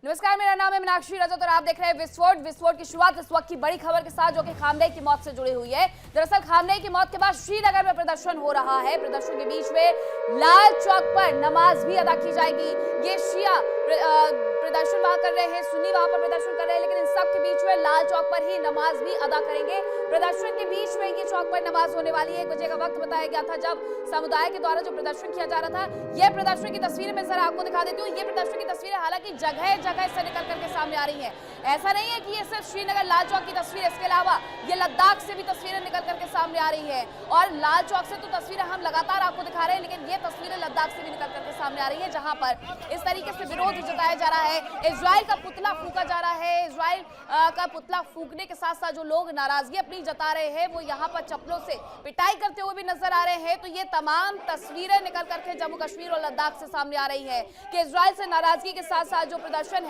नमस्कार, मेरा नाम है मीनाक्षी रजत और आप देख रहे हैं विस्फोट की शुरुआत इस वक्त की बड़ी खबर के साथ, जो कि खामनेई की मौत से जुड़ी हुई है। दरअसल खामनेई की मौत के बाद श्रीनगर में प्रदर्शन हो रहा है। प्रदर्शन के बीच में लाल चौक पर नमाज भी अदा की जाएगी। ये शिया प्रदर्शन वहां कर रहे हैं, सुन्नी वहां पर प्रदर्शन कर रहे हैं, लेकिन इन सब के बीच में लाल चौक पर ही नमाज भी अदा करेंगे। प्रदर्शन के बीच में ये चौक पर नमाज होने वाली है। 1 बजे का वक्त बताया गया था जब समुदाय के द्वारा जो प्रदर्शन किया जा रहा था। ये प्रदर्शन की तस्वीरें मैं जरा आपको दिखा देती हूँ। ये प्रदर्शन की तस्वीरें हालांकि जगह जगह से निकल करके सामने आ रही है। ऐसा नहीं है कि ये सिर्फ श्रीनगर लाल चौक की तस्वीर है, इसके अलावा ये लद्दाख से भी तस्वीरें निकल करके सामने आ रही है। और लाल चौक से तो तस्वीरें हम लगातार आपको दिखा रहे हैं, लेकिन ये तस्वीरें लद्दाख से भी निकल करके सामने आ रही है, जहां पर इस तरीके से विरोध जताया जा रहा है। इजराइल का पुतला फूंका जा रहा है। इजराइल का पुतला फूंकने के साथ साथ जो लोग नाराजगी अपनी जता रहे हैं, वो यहाँ पर चप्पलों से पिटाई करते हुए भी नजर आ रहे हैं। तो ये तमाम तस्वीरें निकल करके जम्मू कश्मीर और लद्दाख से सामने आ रही है कि इजराइल से नाराजगी के साथ साथ जो प्रदर्शन है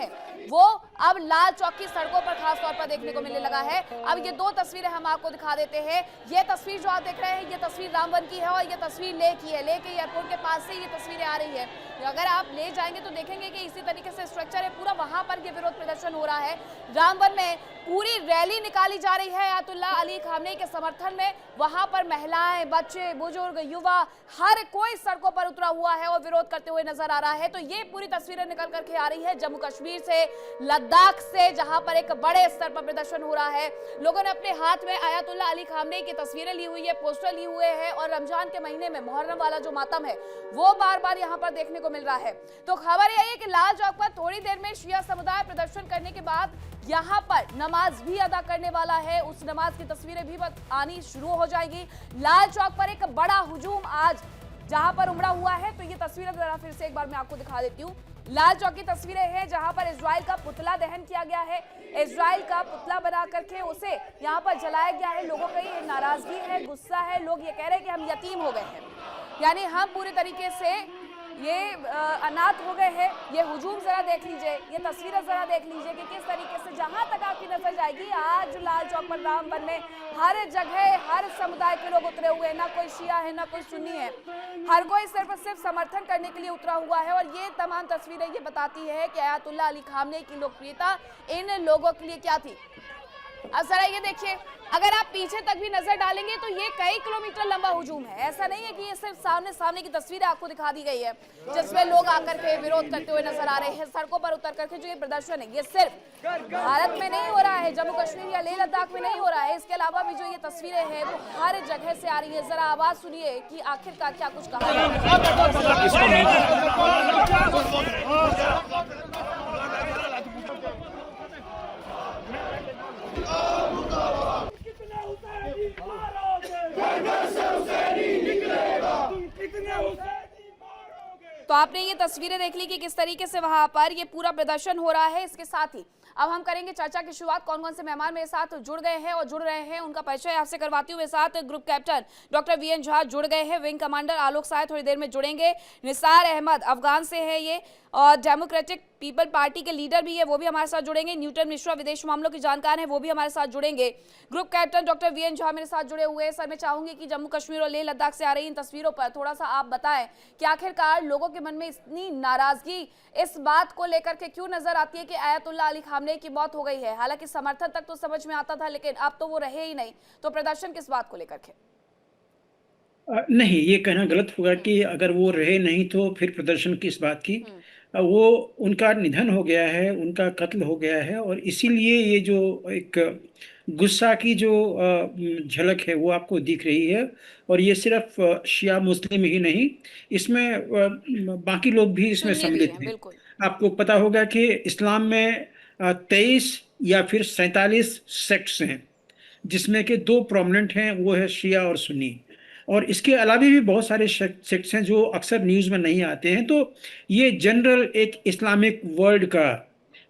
वो अब लाल चौक की सड़कों पर खास तौर पर देखने को मिलने लगा है। अब ये 2 तस्वीरें हम आपको दिखा देते हैं। ये तस्वीर जो आप देख रहे हैं, ये तस्वीर रामबन की है और ये तस्वीर लेह की है। लेह के एयरपोर्ट के पास से ये तस्वीरें आ रही है। अगर आप ले जाएंगे तो देखेंगे कि इसी तरीके से स्ट्रक्चर है पूरा, वहां पर ये विरोध प्रदर्शन हो रहा है। रामबन में पूरी रैली निकाली जा रही है अयातुल्लाह अली खामनेई के समर्थन में। वहां पर महिलाएं, बच्चे, बुजुर्ग, युवा, हर कोई सड़कों पर उतरा हुआ है और विरोध करते हुए नजर आ रहा है। तो ये पूरी तस्वीरें निकल करके आ रही है जम्मू कश्मीर से, लद्दाख से, जहां पर एक बड़े स्तर पर प्रदर्शन हो रहा है। लोगों ने अपने हाथ में अयातुल्लाह अली खामनेई की तस्वीरें ली हुई है, पोस्टर लिए हुए हैं और रमजान के महीने में मुहर्रम वाला जो मातम है वो बार बार यहाँ पर देखने को मिल रहा है। तो खबर यही है कि लाल चौक पर थोड़ी देर में शिया समुदाय प्रदर्शन करने के बाद यहाँ पर नमाज भी अदा करने वाला है। उस नमाज की तस्वीरें भी आनी शुरू हो जाएगी। लाल चौक पर एक बड़ा हुजूम आज जहां पर उमड़ा हुआ है। तो ये तस्वीरें जरा फिर से एक बार मैं आपको दिखा देती हूँ। लाल चौक की तस्वीरें हैं जहां पर इजराइल का पुतला दहन किया गया है। इजराइल का पुतला बना करके उसे यहाँ पर जलाया गया है। लोगों का ये नाराजगी है, गुस्सा है। लोग ये कह रहे हैं कि हम यतीम हो गए हैं, यानी हम पूरी तरीके से ये अनाथ हो गए हैं। ये हुजूम जरा देख लीजिए, ये तस्वीरें जरा देख लीजिए कि किस तरीके से जहां तक आपकी नजर जाएगी आज लाल चौक पर रामबन में हर जगह हर समुदाय के लोग उतरे हुए हैं। ना कोई शिया है, ना कोई सुन्नी है, हर कोई सिर्फ और सिर्फ समर्थन करने के लिए उतरा हुआ है। और ये तमाम तस्वीरें ये बताती है कि अयातुल्लाह अली खामनेई की लोकप्रियता इन लोगों के लिए क्या थी। अब जरा ये देखिए, अगर आप पीछे तक भी नजर डालेंगे तो ये कई किलोमीटर लंबा हुजूम है। ऐसा नहीं है कि ये सिर्फ सामने की तस्वीरें आपको दिखा दी गई है जिसमें लोग आकर के विरोध करते हुए नजर आ रहे हैं। सड़कों पर उतर करके जो ये प्रदर्शन है, ये सिर्फ भारत में नहीं हो रहा है, जम्मू कश्मीर या लेह लद्दाख में नहीं हो रहा है। इसके अलावा भी जो ये तस्वीरें हैं वो हर जगह से आ रही है। जरा आवाज सुनिए कि आखिरकार क्या कुछ कहा तो आपने ये तस्वीरें देख ली कि किस तरीके से वहां पर ये पूरा प्रदर्शन हो रहा है। इसके साथ ही अब हम करेंगे चर्चा की शुरुआत। कौन कौन से मेहमान मेरे साथ जुड़ गए हैं और जुड़ रहे हैं उनका परिचय आपसे करवाती हूँ। मेरे साथ group captain doctor V N Jha जुड़ गए हैं, विंग कमांडर आलोक साय थोड़ी देर में जुड़ेंगे, निसार अहमद अफगान से है ये और डेमोक्रेटिक पीपल पार्टी के लीडर भी है, वो भी हमारे साथ जुड़ेंगे, न्यूटन मिश्रा विदेश मामलों की जानकार है, वो भी हमारे साथ जुड़ेंगे। Group captain doctor V N Jha मेरे साथ जुड़े हुए हैं। सर, मैं चाहूंगी कि जम्मू कश्मीर और लेह लद्दाख से आ रही इन तस्वीरों पर थोड़ा सा आप बताएं कि आखिरकार लोगों के मन में इतनी नाराजगी इस बात को लेकर के क्यों नजर आती है कि अयातुल्लाह अली खामनेई की मौत हो गई है। हालांकि समर्थन तक तो समझ में आता था, लेकिन अब तो वो रहे ही नहीं। तो प्रदर्शन किस बात को लेकर के? नहीं, ये कहना गलत होगा कि अगर वो रहे नहीं तो फिर प्रदर्शन किस बात की। वो उनका निधन हो गया है, उनका कत्ल हो गया है और इसीलिए ये जो एक गुस्सा की जो झलक है वो आपको दिख रही है। और ये सिर्फ शिया मुस्लिम ही नहीं, इसमें बाकी लोग भी इसमें सम्मिलित हैं। आपको पता होगा कि इस्लाम में 23 या फिर 47 सेक्ट्स हैं, जिसमें के 2 प्रोमिनेंट हैं, वो है शिया और सुन्नी। और इसके अलावा भी बहुत सारे सेक्ट्स हैं जो अक्सर न्यूज़ में नहीं आते हैं। तो ये जनरल एक इस्लामिक वर्ल्ड का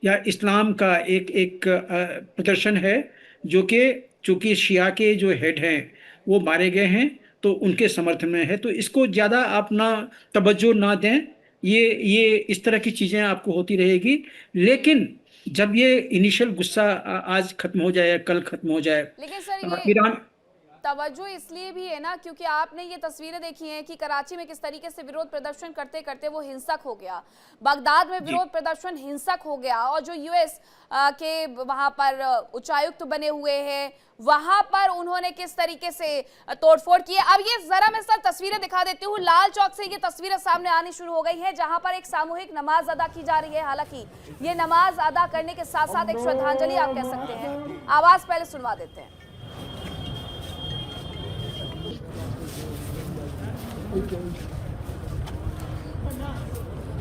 या इस्लाम का एक प्रदर्शन है, जो कि चूंकि शिया के जो हेड हैं वो मारे गए हैं तो उनके समर्थन में है। तो इसको ज़्यादा आप ना तवज्जो ना दें। ये इस तरह की चीज़ें आपको होती रहेगी, लेकिन जब ये इनिशियल गुस्सा आज खत्म हो जाए, कल खत्म हो जाए, लेकिन सर ईरान तवज्जो इसलिए भी है ना क्योंकि आपने ये तस्वीरें देखी हैं कि कराची में किस तरीके से विरोध प्रदर्शन करते करते वो हिंसक हो गया, बगदाद में जी विरोध प्रदर्शन हिंसक हो गया, और जो यूएस के वहां पर उच्चायुक्त बने हुए हैं वहां पर उन्होंने किस तरीके से तोड़फोड़ की है। अब ये जरा मैं सर तस्वीरें दिखा देती हूँ, लाल चौक से ये तस्वीरें सामने आनी शुरू हो गई है जहां पर एक सामूहिक नमाज अदा की जा रही है। हालांकि ये नमाज अदा करने के साथ साथ एक श्रद्धांजलि आप कह सकते हैं। आवाज पहले सुनवा देते हैं।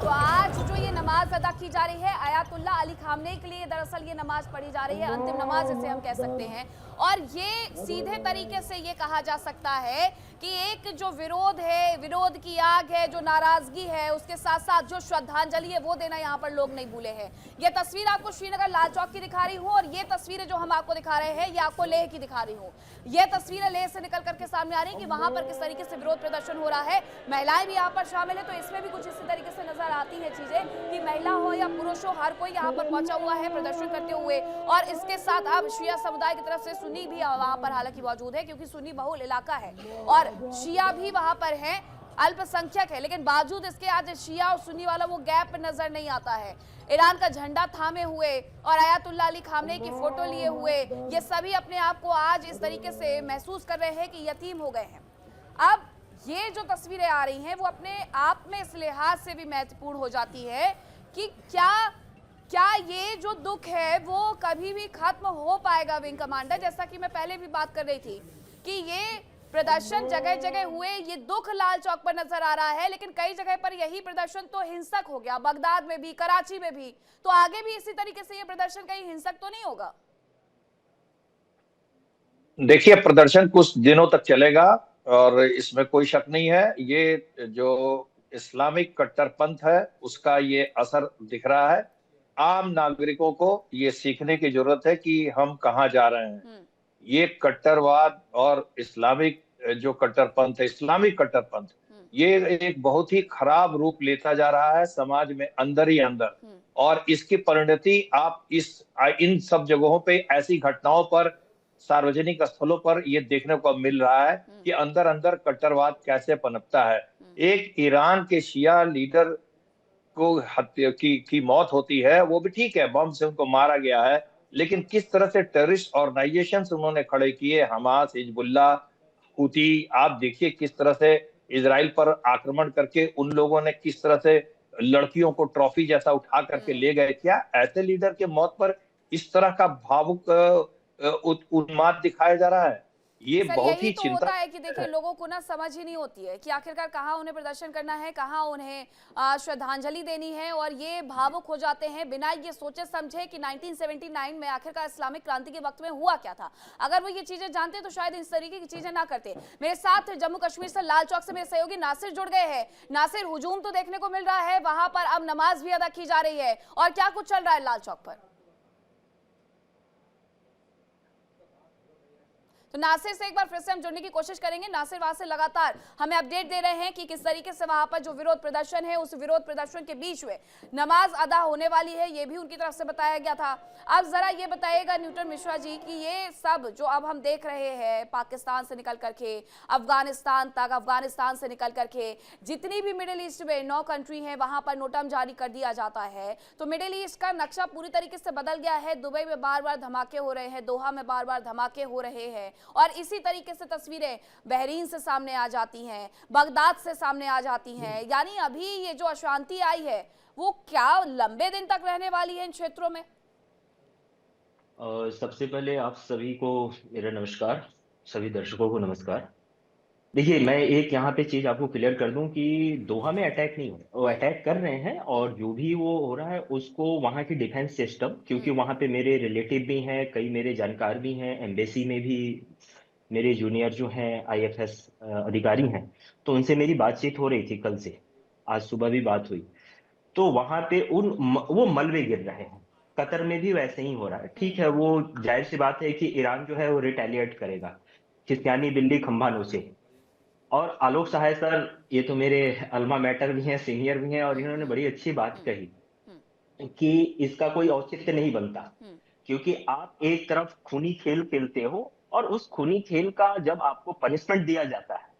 तो आज जो ये नमाज अदा की जा रही है आयतुल्लाह अली खामनेई के लिए दरअसल ये नमाज पढ़ी जा रही है, अंतिम नमाज इसे हम कह सकते हैं। और ये सीधे तरीके से ये कहा जा सकता है कि एक जो विरोध है, विरोध की आग है, जो नाराजगी है, उसके साथ साथ जो श्रद्धांजलि है वो देना यहाँ पर लोग नहीं भूले हैं। ये तस्वीर आपको श्रीनगर लाल चौक की दिखा रही हूँ और ये तस्वीरें जो हम आपको दिखा रहे हैं ये आपको लेह की दिखा रही हूँ। ये तस्वीरें लेह से निकल करके सामने आ रही है कि वहां पर किस तरीके से विरोध प्रदर्शन हो रहा है। महिलाएं भी यहाँ पर शामिल है, तो इसमें भी कुछ इसी तरीके से नजर आती है चीजें कि महिला हो या पुरुष हो, हर कोई यहाँ पर पहुंचा हुआ है प्रदर्शन करते हुए। और इसके साथ अब शिया समुदाय की तरफ से सुन्नी भी वहां पर हालांकि मौजूद है क्योंकि सुन्नी बहुल इलाका है और शिया भी वहां पर है, अल्पसंख्यक है, लेकिन बावजूद इसके आज शिया और सुन्नी वाला वो गैप नजर नहीं आता है। ईरान का झंडा थामे हुए और आयतुल्लाह अली खामनेई की फोटो लिए हुए ये सभी अपने आप को आज इस तरीके से महसूस कर रहे हैं कि यतीम हो गए हैं। अब ये जो तस्वीरें आ रही हैं वो अपने आप में इस लिहाज से भी महत्वपूर्ण हो जाती है कि क्या ये जो दुख है वो कभी भी खत्म हो पाएगा। विंग कमांडर, जैसा कि मैं पहले भी बात कर रही थी कि ये प्रदर्शन जगह जगह हुए, ये दुख लाल चौक पर नजर आ रहा है, लेकिन कई जगह पर यही प्रदर्शन तो हिंसक हो गया, बगदाद में भी, कराची में भी। तो आगे भी इसी तरीके से ये प्रदर्शन कहीं हिंसक तो नहीं होगा? देखिए, प्रदर्शन कुछ दिनों तक चलेगा और इसमें कोई शक नहीं है। ये जो इस्लामिक कट्टरपंथ है उसका ये असर दिख रहा है। आम नागरिकों को ये सीखने की जरूरत है कि हम कहाँ जा रहे हैं। ये कट्टरवाद और इस्लामिक जो कट्टरपंथ है, इस्लामिक कट्टरपंथ, ये एक बहुत ही खराब रूप लेता जा रहा है समाज में अंदर ही अंदर। और इसकी परिणति आप इन सब जगहों पे ऐसी घटनाओं पर, सार्वजनिक स्थलों पर ये देखने को मिल रहा है कि अंदर अंदर कट्टरवाद कैसे पनपता है। एक ईरान के शिया लीडर को हत्या की मौत होती है, वो भी ठीक है, बम से उनको मारा गया है, लेकिन किस तरह से टेररिस्ट ऑर्गेनाइजेशन उन्होंने खड़े किए, हमास, हिजबुल्लाह, हूती, आप देखिए किस तरह से इजराइल पर आक्रमण करके उन लोगों ने किस तरह से लड़कियों को ट्रॉफी जैसा उठा करके ले गए। क्या ऐसे लीडर के मौत पर इस तरह का भावुक उन्माद दिखाया जा रहा है? ये सर, बहुत यही ही तो चिंता होता है कि देखिए लोगों को ना समझ ही नहीं होती है कि आखिरकार कहाँ उन्हें प्रदर्शन करना है, कहाँ उन्हें श्रद्धांजलि देनी है, और ये भावुक हो जाते हैं बिना ये सोचे समझे कि 1979 में आखिरकार इस्लामिक क्रांति के वक्त में हुआ क्या था। अगर वो ये चीजें जानते तो शायद इस तरीके की चीजें ना करते। मेरे साथ जम्मू कश्मीर से लाल चौक से मेरे सहयोगी नासिर जुड़ गए हैं। नासिर, हुजूम तो देखने को मिल रहा है वहां पर, अब नमाज भी अदा की जा रही है, और क्या कुछ चल रहा है लाल चौक पर? तो नासिर से एक बार फिर से हम जुड़ने की कोशिश करेंगे। नासिर वहां से लगातार हमें अपडेट दे रहे हैं कि किस तरीके से वहां पर जो विरोध प्रदर्शन है, उस विरोध प्रदर्शन के बीच में नमाज अदा होने वाली है, ये भी उनकी तरफ से बताया गया था। अब जरा ये बताइएगा न्यूटन मिश्रा जी कि ये सब जो अब हम देख रहे हैं, पाकिस्तान से निकल करके अफगानिस्तान तक, अफगानिस्तान से निकल करके जितनी भी मिडिल ईस्ट में 9 कंट्री है वहां पर नोटम जारी कर दिया जाता है, तो मिडिल ईस्ट का नक्शा पूरी तरीके से बदल गया है। दुबई में बार बार धमाके हो रहे हैं, दोहा में बार बार धमाके हो रहे हैं, और इसी तरीके से तस्वीरें बहरीन से सामने आ जाती हैं, बगदाद से सामने आ जाती हैं। यानी अभी ये जो अशांति आई है वो क्या लंबे दिन तक रहने वाली है इन क्षेत्रों में? सबसे पहले आप सभी को मेरा नमस्कार, सभी दर्शकों को नमस्कार। देखिए, मैं एक यहाँ पे चीज आपको क्लियर कर दूं कि दोहा में अटैक नहीं हो रहा, वो अटैक कर रहे हैं, और जो भी वो हो रहा है उसको वहाँ की डिफेंस सिस्टम, क्योंकि वहाँ पे मेरे रिलेटिव भी हैं, कई मेरे जानकार भी हैं, एम्बेसी में भी मेरे जूनियर जो हैं आईएफएस अधिकारी हैं, तो उनसे मेरी बातचीत हो रही थी कल से, आज सुबह भी बात हुई। तो वहां पे वो मलबे गिर रहे हैं। कतर में भी वैसे ही हो रहा है। ठीक है, वो जाहिर सी बात है कि ईरान जो है वो रिटेलिएट करेगा, खिसियानी बिल्ली खंभा नोचे। और आलोक सहाय सर, ये तो मेरे अल्मा मैटर भी हैं, सीनियर भी हैं, और इन्होंने बड़ी अच्छी बात कही कि इसका कोई औचित्य नहीं बनता, क्योंकि आप एक तरफ खूनी खेल खेलते हो और उस खूनी खेल का जब आपको पनिशमेंट दिया जाता है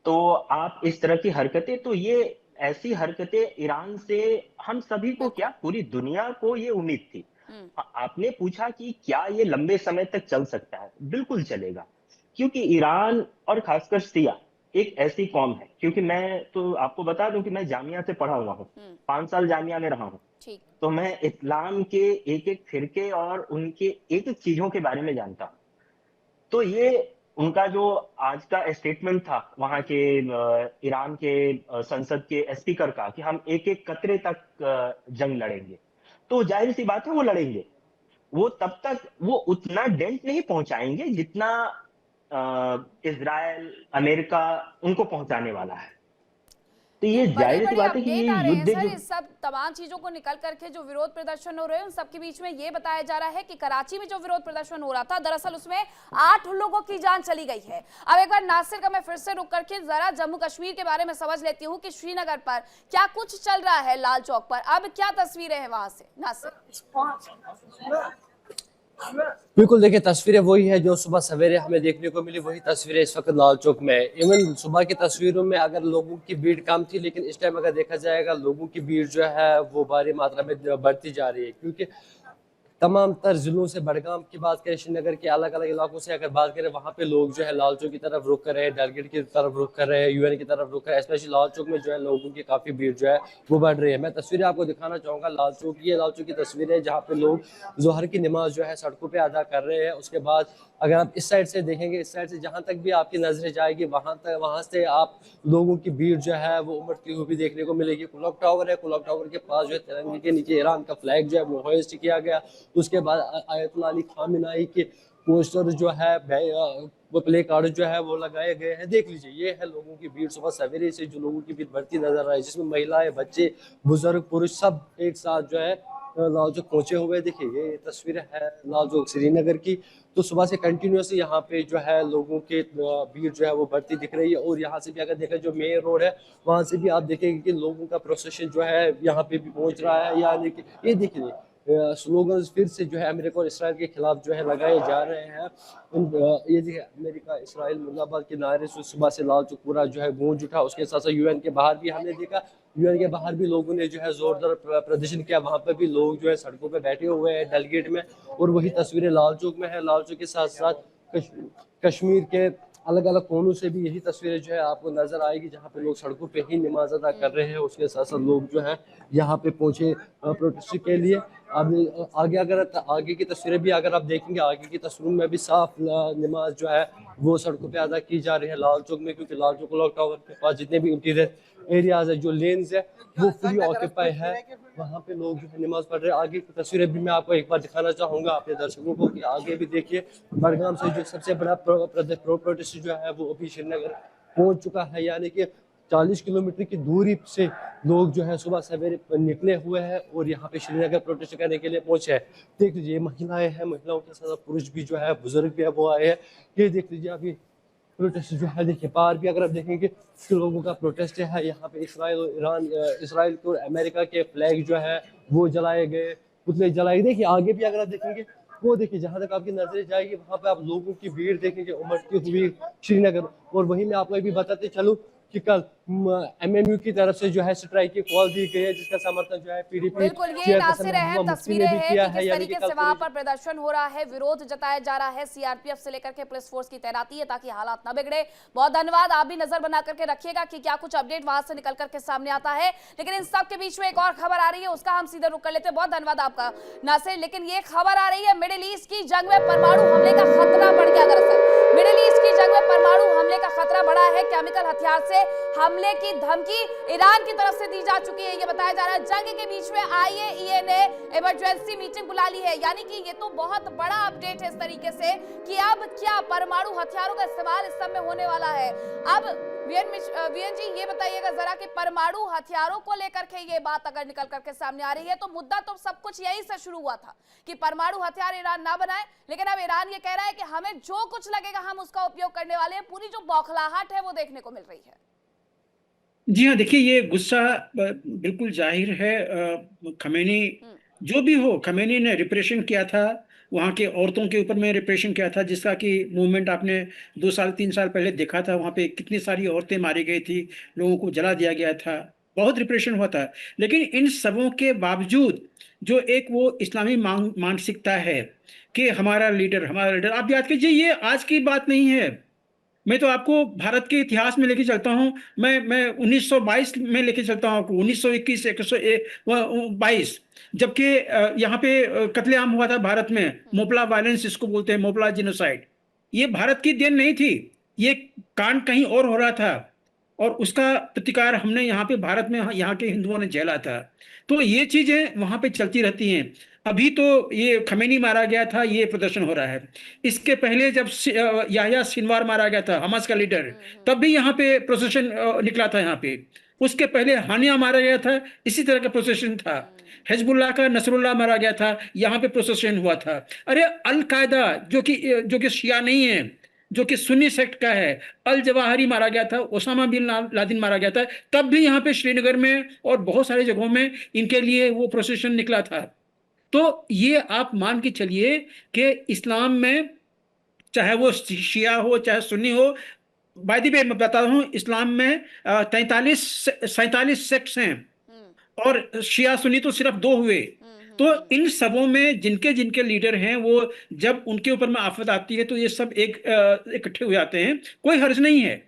तो आप इस तरह की हरकतें, तो ये ऐसी हरकतें ईरान से हम सभी को क्या, पूरी दुनिया को ये उम्मीद थी। आपने पूछा कि क्या ये लंबे समय तक चल सकता है? बिल्कुल चलेगा, क्योंकि ईरान और खासकर शिया एक ऐसी कौम है, क्योंकि मैं तो आपको बता दूं कि मैं जामिया से पढ़ा हुआ हूँ, 5 साल जामिया में रहा हूँ, ठीक। तो मैं इस्लाम के एक एक फिरके और उनके एक एक चीजों के बारे में जानता हूँ। तो ये उनका जो आज का स्टेटमेंट था वहां के ईरान के संसद के स्पीकर का कि हम एक एक कतरे तक जंग लड़ेंगे, तो जाहिर सी बात है वो लड़ेंगे। वो तब तक वो उतना डेंट नहीं पहुंचाएंगे जितना इजराइल, अमेरिका उनको पहुंचाने वाला है। तो ये ये बड़े जाहिर सी बड़े बात है कि अपडेट ये आ रहे हैं युद्ध सर, जो इस सब तमाम चीजों को निकल करके जो विरोध प्रदर्शन हो रहे हैं उन सबके बीच में ये बताया जा रहा है कि कराची में जो विरोध प्रदर्शन हो रहा था दरअसल उसमें 8 लोगों की जान चली गई है। अब एक बार नासिर का मैं फिर से रुक करके जरा जम्मू कश्मीर के बारे में समझ लेती हूँ कि श्रीनगर पर क्या कुछ चल रहा है, लाल चौक पर अब क्या तस्वीरें हैं वहां से, नासिर। बिल्कुल, देखिए तस्वीरें वही है जो सुबह सवेरे हमें देखने को मिली, वही तस्वीरें इस वक्त लाल चौक में है। इवन सुबह की तस्वीरों में अगर लोगों की भीड़ कम थी, लेकिन इस टाइम अगर देखा जाएगा लोगों की भीड़ जो है वो भारी मात्रा में बढ़ती जा रही है, क्योंकि तमाम तर जिलों से, बड़गाम की बात करें, श्रीनगर के अलग अलग इलाकों से अगर बात करें, वहाँ पे लोग जो है लाल चौक की तरफ रुख कर रहे हैं, डलगेट की तरफ रुख कर रहे हैं, यूएन की तरफ रुख कर रहे हैं। स्पेशली लाल चौक में जो है लोगों की काफ़ी भीड़ जो है वो बढ़ रही है। मैं तस्वीरें आपको दिखाना चाहूँगा लाल चौक की। लाल चौक की तस्वीरें है जहाँ पे लोग जोहर की नमाज जो है सड़कों पर अदा कर रहे हैं। उसके बाद अगर आप इस साइड से देखेंगे, इस साइड से जहाँ तक भी आपकी नजरें जाएगी वहाँ से आप लोगों की भीड़ जो है वो उमड़ती हुई भी देखने को मिलेगी। क्लॉक टावर है, क्लॉक टावर के पास जो है तिरंगे के नीचे ईरान का फ्लैग जो है वो होइस्ट किया गया। उसके बाद आयतुल्लाह अली खामेनेई के पोस्टर जो है वो प्ले कार्ड जो है वो लगाए गए हैं। देख लीजिए, ये है लोगों की भीड़ सुबह सवेरे से जो लोगों की भीड़ बढ़ती नजर आई, जिसमें महिलाएं, बच्चे, बुजुर्ग, पुरुष सब एक साथ जो है लाल चौक पहुंचे हुए। देखिए ये तस्वीर है लाल चौक श्रीनगर की। तो सुबह से कंटिन्यूसली यहाँ पे जो है लोगों के भीड़ जो है वो बढ़ती दिख रही है। और यहाँ से भी अगर देखें जो मेन रोड है वहाँ से भी आप देखेंगे कि लोगों का प्रोसेशन जो है यहाँ पे भी पहुँच रहा है। यानी कि ये देखिए स्लोगन फिर से जो है अमेरिका और इसराइल के खिलाफ जो है लगाए जा रहे हैं। ये देखिए अमेरिका इसराइल मुर्दाबाद के नारे से सुबह से लाल चौक पूरा जो है गूंज उठा। उसके साथ साथ यूएन के बाहर भी हमने देखा, यूएन के बाहर भी लोगों ने जो है जोरदार प्रदर्शन किया। वहाँ पर भी लोग जो है सड़कों पर बैठे हुए हैं डलगेट में। और वही तस्वीरें लाल चौक में है। लाल चौक के साथ साथ कश्मीर के अलग अलग कोनों से भी यही तस्वीरें जो है आपको नजर आएगी, जहाँ पे लोग सड़कों पे ही नमाज अदा कर रहे हैं। उसके साथ साथ लोग जो है यहाँ पे पहुंचे प्रोटेस्ट के लिए। अब आगे की तस्वीरें भी अगर आप देखेंगे, आगे की तस्वीरों में भी साफ नमाज जो है वो सड़कों पे अदा की जा रही है लाल चौक में, क्योंकि लाल चौक क्लॉक टावर के पास जितने भी इंटीरियर एरियाज है, जो लेन्स है वो फुली ऑक्यूपाई है। वहाँ पे लोग जो है नमाज पढ़ रहे हैं। आगे की तस्वीरें भी मैं आपको एक बार दिखाना चाहूँगा अपने दर्शकों को कि आगे भी देखिए बड़गाम से जो सबसे बड़ा प्रोटेस्ट जो है वो अभी श्रीनगर पहुँच चुका है। यानी कि 40 किलोमीटर की दूरी से लोग जो है सुबह सवेरे निकले हुए हैं और यहाँ पे श्रीनगर प्रोटेस्ट करने के लिए पहुंचे हैं। देख लीजिए महिलाएं हैं, महिलाओं के साथ पुरुष भी जो है, बुजुर्ग भी है वो आए हैं। ये देख लीजिए अभी प्रोटेस्ट जो है, देखिए बाहर भी अगर आप देखेंगे लोगों का प्रोटेस्ट है। यहाँ पे इसराइल और ईरान, इसराइल और अमेरिका के फ्लैग जो है वो जलाए गए, पुतले जलाए। देखिए आगे भी अगर आप देखेंगे वो देखिए जहाँ तक आपकी नजरें जाएगी वहाँ पे आप लोगों की भीड़ देखेंगे उमड़ती हुई श्रीनगर। और वहीं मैं आपको भी बताते चलूँ कि कल एमएमयू की तरफ से जो है स्ट्राइक की कॉल दी गई है, जिसका समर्थन जो है पीडीपी बिल्कुल ये नासिर अहम तस्वीरें हैं कि किस तरीके से वहां पर प्रदर्शन हो रहा है, विरोध जताया जा रहा है सीआरपीएफ से लेकर के पुलिस फोर्स की तैनाती है ताकि हालात न बिगड़े। बहुत धन्यवाद, आप भी नजर बना करके रखिएगा कि क्या कुछ अपडेट वहां से निकल करके सामने आता है। लेकिन इन सब के बीच में एक और खबर आ रही है, उसका हम सीधे रुक कर लेते हैं। बहुत धन्यवाद आपका नासिर। लेकिन ये खबर आ रही है मिडिल ईस्ट की जंग में परमाणु हमले का खतरा बढ़ गया। दरअसल मिडिल ईस्ट की जंग में परमाणु हमले का खतरा बढ़ा है। केमिकल हथियार से हमले की धमकी ईरान की तरफ से दी जा चुकी है। ये बताया जा रहा है जंग के बीच में आईएईए ने इमरजेंसी मीटिंग बुला ली है। यानी कि ये तो बहुत बड़ा अपडेट है इस तरीके से कि अब क्या परमाणु हथियारों का इस्तेमाल इस सब में होने वाला है। अब वीएन जी, ये बताइएगा जरा कि परमाणु हथियारों को लेकर के ये बात अगर निकल करके सामने आ रही है तो मुद्दा तो सब कुछ यही से शुरू हुआ था कि परमाणु हथियार ईरान ना बनाए, लेकिन अब ईरान ये कह रहा है कि हमें जो कुछ लगेगा हम उसका उपयोग करने वाले हैं। पूरी जो बौखलाहट है वो देखने को मिल रही है। जी हाँ, देखिए ये गुस्सा बिल्कुल जाहिर है। खमेनी जो भी हो, खमेनी ने रिप्रेशन किया था, वहाँ के औरतों के ऊपर में रिप्रेशन किया था, जिसका कि मूवमेंट आपने 2 साल 3 साल पहले देखा था। वहाँ पे कितनी सारी औरतें मारी गई थी, लोगों को जला दिया गया था, बहुत रिप्रेशन हुआ था। लेकिन इन सबों के बावजूद जो एक वो इस्लामी मानसिकता है कि हमारा लीडर, आप याद कीजिए ये आज की बात नहीं है। मैं तो आपको भारत के इतिहास में लेके चलता हूँ। मैं 1922 में लेके चलता हूँ आपको, 1921 1922, जबकि यहाँ पे कत्लेआम हुआ था भारत में, मोपला वायलेंस इसको बोलते हैं, मोपला जिनोसाइड। ये भारत की देन नहीं थी, ये कांड कहीं और हो रहा था और उसका प्रतिकार हमने यहाँ पे भारत में यहाँ के हिंदुओं ने झेला था। तो ये चीजें वहां पे चलती रहती हैं। अभी तो ये खमेनी मारा गया था, ये प्रदर्शन हो रहा है। इसके पहले जब याह्या सिनवार मारा गया था, हमास का लीडर, तब भी यहाँ पे प्रोसेशन निकला था यहाँ पे। उसके पहले हानिया मारा गया था, इसी तरह का प्रोसेशन था। हिजबुल्लाह का नसरुल्लाह मारा गया था, यहाँ पे प्रोसेशन हुआ था। अरे अल कायदा जो कि शिया नहीं है, जो कि सुन्नी सेक्ट का है, अल जवाहरी मारा गया था, ओसामा बिन लादेन मारा गया था, तब भी यहाँ पे श्रीनगर में और बहुत सारी जगहों में इनके लिए वो प्रोसेशन निकला था। तो ये आप मान के चलिए कि इस्लाम में चाहे वो शिया हो चाहे सुन्नी हो, बाय द वे मैं बता रहा हूँ, इस्लाम में 47 सेक्ट्स हैं और शिया सुन्नी तो सिर्फ 2 हुए। तो इन सबों में जिनके जिनके लीडर हैं, वो जब उनके ऊपर में आफत आती है तो ये सब इकट्ठे हो जाते हैं। कोई हर्ज नहीं है,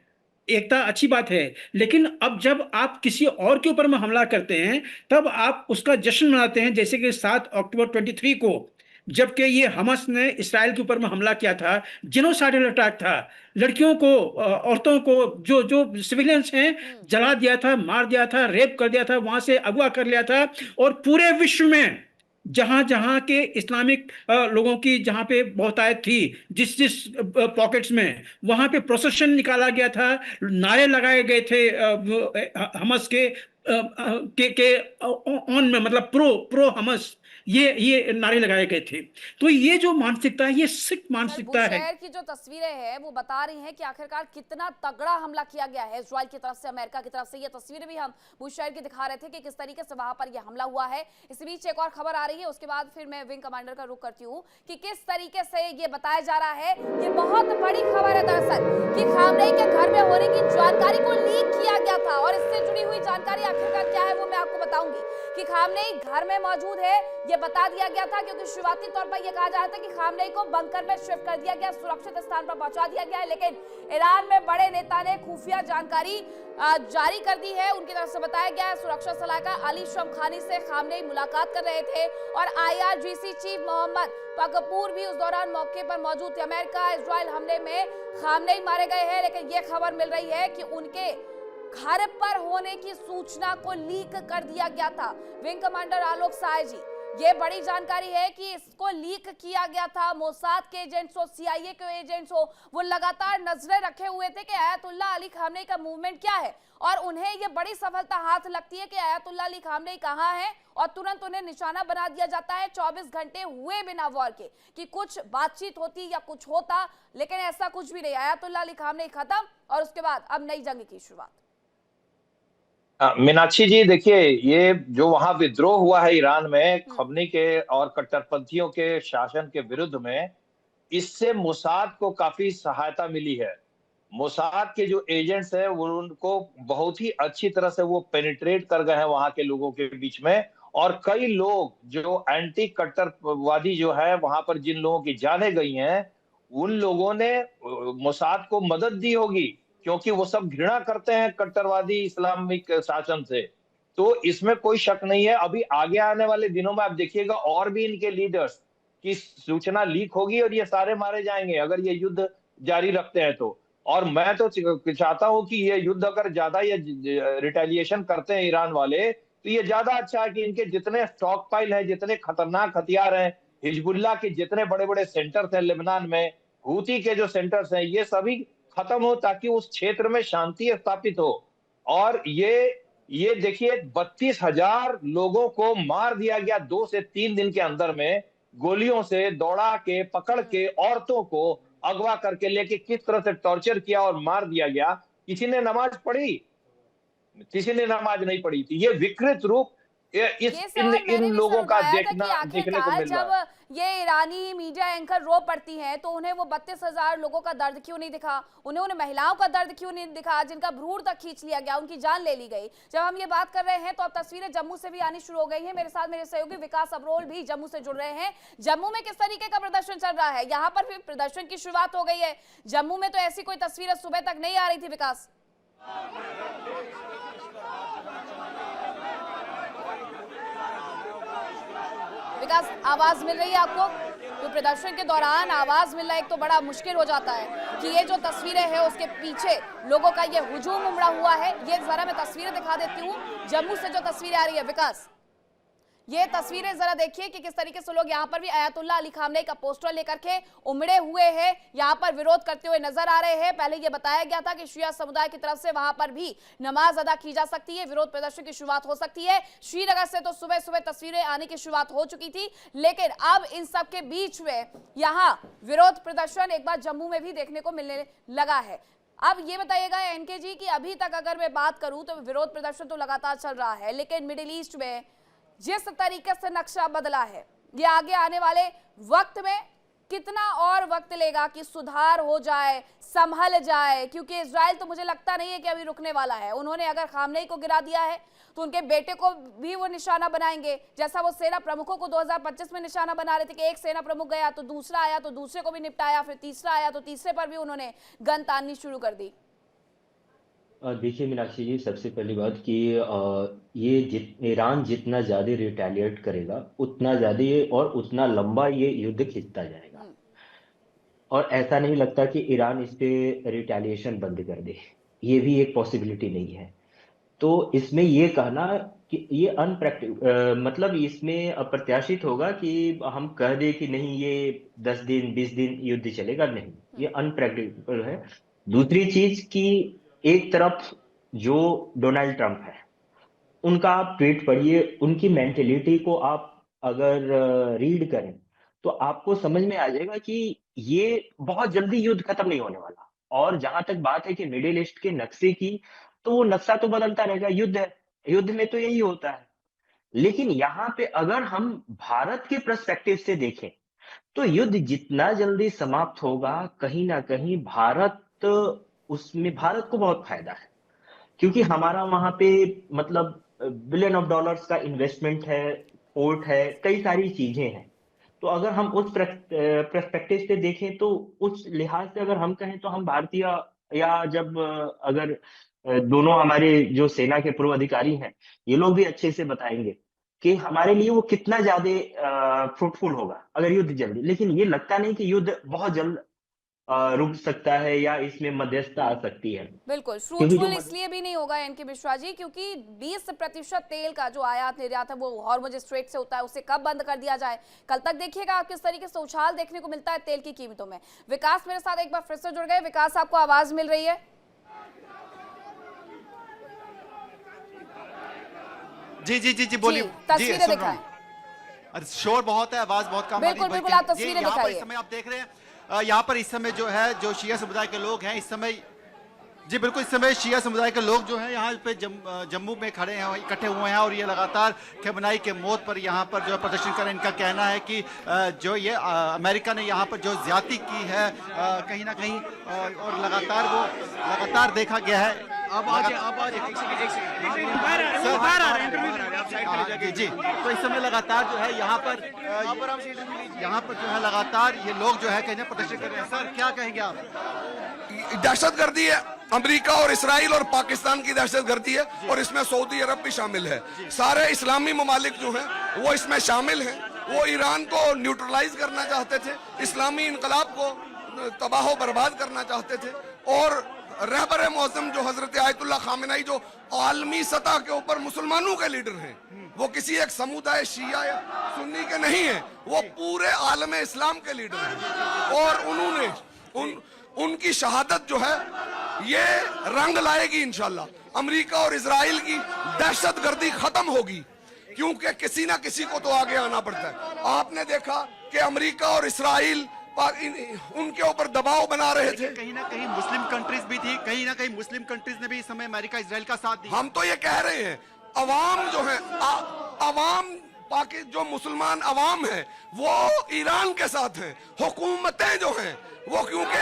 एकता अच्छी बात है। लेकिन अब जब आप किसी और के ऊपर में हमला करते हैं तब आप उसका जश्न मनाते हैं। जैसे कि 7 अक्टूबर 23 को जबकि ये हमास ने इसराइल के ऊपर में हमला किया था, जिनोसाइडल अटैक था, लड़कियों को औरतों को जो जो सिविलियंस हैं जला दिया था, मार दिया था, रेप कर दिया था, वहां से अगवा कर लिया था। और पूरे विश्व में जहां जहां के इस्लामिक लोगों की जहां पे बहुतायत थी, जिस जिस पॉकेट्स में, वहां पे प्रोसेशन निकाला गया था, नारे लगाए गए थे हमास के ऑन में, मतलब प्रो हमास, ये नारे लगाए गए थे। तो ये जो मानसिकता है, ये सिख मानसिकता है। बुशहर की जो तस्वीरें हैं वो बता रही हैं कि आखिरकार कितना तगड़ा हमला किया गया है इजराइल की तरफ से, अमेरिका की तरफ से। ये तस्वीरें भी हम बुशहर की दिखा रहे थे कि किस तरीके से वहां पर यह हमला हुआ है। इसी बीच एक और खबर आ रही है, उसके बाद फिर मैं विंग कमांडर का रुख करती हूँ कि किस तरीके से ये बताया जा रहा है। ये बहुत बड़ी खबर है दरअसल कि खामनेई के घर में होने की जानकारी को लीक किया गया था। और इससे जुड़ी हुई जानकारी आखिरकार क्या है वो मैं आपको बताऊंगी कि खामनेई घर में मौजूद है, ये बता दिया गया था, क्योंकि शुरुआती तौर पर यह कहा जा रहा था कि खामनेई को बंकर में शिफ्ट कर दिया गया, सुरक्षित स्थान पर पहुंचा दिया गया है। लेकिन ईरान में बड़े नेता ने खुफिया जानकारी जारी कर दी है। उनकी तरफ से बताया गया है सुरक्षा सलाहकार अली शमखानी से खामनेई मुलाकात कर रहे थे और IRGC चीफ मोहम्मद पकपूर भी उस दौरान मौके पर मौजूद थे। अमेरिका इजराइल हमले में खामनेई मारे गए हैं, लेकिन यह खबर मिल रही है कि उनके घर पर होने की सूचना को लीक कर दिया गया था। विंग कमांडर आलोक साय जी, ये बड़ी जानकारी है कि इसको लीक किया गया था। मोसाद के एजेंट्स हो, CIA के एजेंट्स हो, वो लगातार नजरें रखे हुए थे कि आयतुल्लाह अली खामनेई का मूवमेंट क्या है, और उन्हें ये बड़ी सफलता हाथ लगती है कि आयतुल्लाह अली खामनेई कहाँ है और तुरंत उन्हें निशाना बना दिया जाता है। 24 घंटे हुए बिना वॉर के कि कुछ बातचीत होती या कुछ होता, लेकिन ऐसा कुछ भी नहीं। आयतुल्लाह अली खामनेई खत्म और उसके बाद अब नई जंग की शुरुआत। मीनाक्षी जी, देखिए ये जो वहां विद्रोह हुआ है ईरान में खमनी के और कट्टरपंथियों के शासन के विरुद्ध में, इससे मोसाद को काफी सहायता मिली है। मोसाद के जो एजेंट्स हैं वो उनको बहुत ही अच्छी तरह से वो पेनिट्रेट कर गए हैं वहां के लोगों के बीच में। और कई लोग जो एंटी कट्टरवादी जो है वहां पर जिन लोगों की जाने गई हैं, उन लोगों ने मोसाद को मदद दी होगी, क्योंकि वो सब घृणा करते हैं कट्टरवादी इस्लामिक शासन से। तो इसमें कोई शक नहीं है। अभी आगे आने वाले दिनों में आप देखिएगा और भी इनके लीडर्स की सूचना लीक होगी और ये सारे मारे जाएंगे अगर ये युद्ध जारी रखते हैं तो। और मैं तो चाहता हूं कि ये युद्ध अगर ज्यादा ये रिटेलिएशन करते हैं ईरान वाले, तो ये ज्यादा अच्छा है कि इनके जितने स्टॉक पाइल है, जितने खतरनाक हथियार हैं, हिजबुल्लाह के जितने बड़े बड़े सेंटर्स हैं लेबनान में, हूती के जो सेंटर्स हैं, ये सभी खत्म हो, ताकि उस क्षेत्र में शांति स्थापित हो। और ये देखिए 32,000 लोगों को मार दिया गया 2 से 3 दिन के अंदर में, गोलियों से दौड़ा के, पकड़ के, औरतों को अगवा करके लेके किस तरह से टॉर्चर किया और मार दिया गया। किसी ने नमाज पढ़ी? किसी ने नमाज नहीं पढ़ी थी। ये विकृत रूप इन लोगों का देखने को मिल रहा है। जब ये ईरानी मीडिया एंकर रो पड़ती हैं तो उन्हें वो 32,000 लोगों का दर्द क्यों नहीं दिखा? उन्हें महिलाओं का दर्द क्यों नहीं दिखा जिनका भ्रूण तक खींच लिया गया, उनकी जान ले ली गई? जब हम ये बात कर रहे हैं तो अब तस्वीरें जम्मू से भी आनी शुरू हो गई हैं। मेरे साथ मेरे सहयोगी विकास अब्रोल भी जम्मू से जुड़ रहे हैं। जम्मू में किस तरीके का प्रदर्शन चल रहा है? यहाँ पर भी प्रदर्शन की शुरुआत हो गई है। जम्मू में तो ऐसी कोई तस्वीरें सुबह तक नहीं आ रही थी। विकास, आवाज मिल रही है आपको? तो प्रदर्शन के दौरान आवाज मिलना एक तो बड़ा मुश्किल हो जाता है कि ये जो तस्वीरें हैं उसके पीछे लोगों का ये हुजूम उमड़ा हुआ है। ये जरा मैं तस्वीरें दिखा देती हूँ जम्मू से जो तस्वीरें आ रही है। विकास, ये तस्वीरें जरा देखिए कि किस तरीके से लोग यहाँ पर भी अयातुल्लाह अली खामनेई का पोस्टर लेकर के उमड़े हुए हैं, यहाँ पर विरोध करते हुए नजर आ रहे हैं। पहले ये बताया गया था कि शिया समुदाय की तरफ से वहां पर भी नमाज अदा की जा सकती है, विरोध प्रदर्शन की शुरुआत हो सकती है। श्रीनगर से तो सुबह सुबह तस्वीरें आने की शुरुआत हो चुकी थी, लेकिन अब इन सब के बीच में यहाँ विरोध प्रदर्शन एक बार जम्मू में भी देखने को मिलने लगा है। अब ये बताइएगा एनके जी कि अभी तक अगर मैं बात करूं तो विरोध प्रदर्शन तो लगातार चल रहा है, लेकिन मिडिल ईस्ट में जिस तरीके से नक्शा बदला है, ये आगे आने वाले वक्त में कितना और वक्त लेगा कि सुधार हो जाए, संभल जाए? क्योंकि इजराइल तो मुझे लगता नहीं है कि अभी रुकने वाला है। उन्होंने अगर खामनेई को गिरा दिया है तो उनके बेटे को भी वो निशाना बनाएंगे, जैसा वो सेना प्रमुखों को 2025 में निशाना बना रहे थे कि एक सेना प्रमुख गया तो दूसरा आया, तो दूसरे को भी निपटाया, फिर तीसरा आया तो तीसरे पर भी उन्होंने गन ताननी शुरू कर दी। देखिए मीनाक्षी जी, सबसे पहली बात कि ईरान जितना ज़्यादा रिटेलिएट करेगा उतना ज़्यादा और उतना लंबा ये युद्ध खिंचता जाएगा। और ऐसा नहीं लगता कि ईरान इस पे रिटेलिएशन बंद कर दे, ये भी एक पॉसिबिलिटी नहीं है। तो इसमें ये कहना कि ये मतलब इसमें अप्रत्याशित होगा कि हम कह दें कि नहीं ये 10 दिन 20 दिन युद्ध चलेगा, नहीं, ये अनप्रैक्टिकल है। दूसरी चीज कि एक तरफ जो डोनाल्ड ट्रंप है उनका आप ट्वीट पढ़िए, उनकी मेंटेलिटी को आप अगर रीड करें तो आपको समझ में आ जाएगा कि ये बहुत जल्दी युद्ध खत्म नहीं होने वाला। और जहां तक बात है कि मिडिल ईस्ट के नक्शे की, तो वो नक्शा तो बदलता रहेगा, युद्ध है, युद्ध में तो यही होता है। लेकिन यहाँ पे अगर हम भारत के पर्सपेक्टिव से देखें तो युद्ध जितना जल्दी समाप्त होगा, कहीं ना कहीं उसमें भारत को बहुत फायदा है, क्योंकि हमारा वहां पे मतलब बिलियन ऑफ डॉलर्स का इन्वेस्टमेंट है, पोर्ट है, कई सारी चीजें हैं। तो अगर हम उस पर्सपेक्टिव से देखें तो उस लिहाज से अगर हम कहें तो हम भारतीय, या जब अगर दोनों हमारे जो सेना के पूर्व अधिकारी हैं ये लोग भी अच्छे से बताएंगे कि हमारे लिए वो कितना ज्यादा फ्रूटफुल होगा अगर युद्ध जल्दी। लेकिन ये लगता नहीं कि युद्ध बहुत जल्द रुक सकता है या इसमें मध्यस्थता आ सकती है। बिल्कुल फ्रूटफुल इसलिए भी नहीं होगा एनके मिश्रा जी, क्योंकि 20% तेल का जो आयात निर्यात है वो हॉर्मुज स्ट्रेट से होता है, उसे कब बंद कर दिया जाए। कल तक देखिएगा आप किस तरीके से उछाल देखने को मिलता है तेल की कीमतों में। विकास मेरे साथ एक बार फिर से जुड़ गए। विकास, आपको आवाज मिल रही है? जी जी जी जी बोलिए। तस्वीरें दिखाएं। शोर बहुत है, आवाज बहुत कम। बिल्कुल बिल्कुल, आप तस्वीरें दिखाइए। इस समय आप देख रहे हैं यहाँ पर इस समय जो है जो शिया समुदाय के लोग हैं इस समय, जी बिल्कुल, इस समय शिया समुदाय के लोग जो हैं यहाँ पे जम्मू में खड़े हैं, इकट्ठे हुए हैं और ये लगातार खमेनी के मौत पर यहाँ पर जो है प्रदर्शन कर रहे हैं। इनका कहना है कि जो ये अमेरिका ने यहाँ पर जो ज्यादती की है कहीं ना कहीं, और लगातार देखा गया है। जी, तो इस समय लगातार जो है यहाँ पर जो है लगातार ये लोग जो है कहीं प्रदर्शन कर रहे हैं। सर क्या कहेंगे आप? दहशतगर्दी है, अमेरिका और इस्राइल और पाकिस्तान की दहशतगर्दी है, और इसमें सऊदी अरब भी शामिल है। सारे इस्लामी ममालिक जो हैं वो इसमें शामिल हैं। वो ईरान को न्यूट्रलाइज करना चाहते थे, इस्लामी इनकलाब को तबाह बर्बाद करना चाहते थे। और रहबर मौज़म जो हजरत आयतुल्लाह खामेनी जो आलमी सतह के ऊपर मुसलमानों के लीडर हैं, वो किसी एक समुदाय शिया या सुन्नी के नहीं है, वो पूरे आलम इस्लाम के लीडर हैं। और उनकी शहादत जो है ये रंग लाएगी इंशाल्लाह। अमेरिका और इजराइल की दहशतगर्दी खत्म होगी, क्योंकि किसी ना किसी को तो आगे आना पड़ता है। आपने देखा कि अमेरिका और इजराइल उनके ऊपर दबाव बना रहे थे। कहीं ना कहीं मुस्लिम कंट्रीज भी थी, कहीं ना कहीं मुस्लिम कंट्रीज ने भी इस समय अमेरिका इजराइल का साथ दिया। हम तो ये कह रहे हैं अवाम जो है, अवाम जो मुसलमान अवाम है वो ईरान के साथ हैं। हुकूमतें जो हैं वो क्योंकि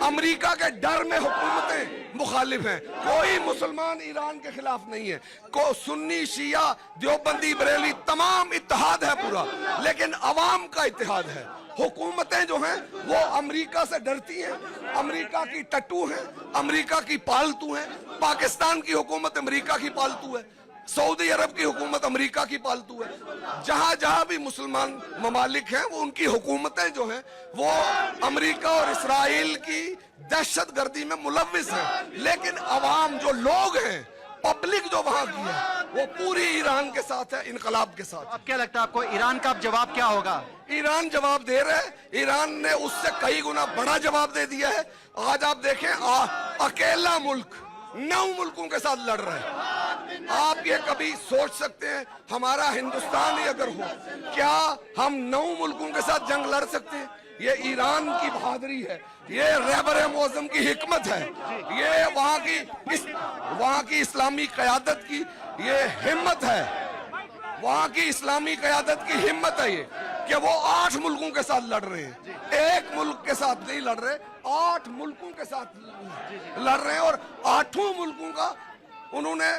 अमेरिका के डर में हुकूमतें मुखालिफ हैं। कोई मुसलमान ईरान के खिलाफ नहीं है। को सुन्नी शिया देवबंदी बरेली तमाम इत्तेहाद है पूरा, लेकिन अवाम का इत्तेहाद है। हुकूमतें जो हैं वो अमेरिका से डरती हैं, अमेरिका की टट्टू हैं, अमेरिका की पालतू हैं। पाकिस्तान की हुकूमत अमेरिका की पालतू है, सऊदी अरब की हुकूमत अमेरिका की पालतू है। जहां जहां भी मुसलमान ममालिक हैं वो उनकी हुकूमतें जो हैं वो अमेरिका और इस्राइल की दहशतगर्दी में मुलव्विस हैं। लेकिन अवाम जो लोग हैं, पब्लिक जो वहां की है, वो पूरी ईरान के साथ है, इनकलाब के साथ। अब क्या लगता है आपको ईरान का अब जवाब क्या होगा? ईरान जवाब दे रहा है। ईरान ने उससे कई गुना बड़ा जवाब दे दिया है। आज आप देखें अकेला मुल्क 9 मुल्कों के साथ लड़ रहा है। आप ये कभी सोच सकते हैं हमारा हिंदुस्तान ही अगर हो, क्या हम 9 मुल्कों के साथ जंग लड़ सकते हैं? ये ईरान की बहादुरी है, ये रहबर मौज़म की हिकमत है, ये वहाँ की इस्लामी क़यादत की ये हिम्मत है, वहाँ की इस्लामी क़यादत की हिम्मत है ये कि वो 8 मुल्कों के साथ लड़ रहे हैं। एक मुल्क के साथ नहीं लड़ रहे, 8 मुल्कों के साथ लड़ रहे हैं और 8 मुल्कों का उन्होंने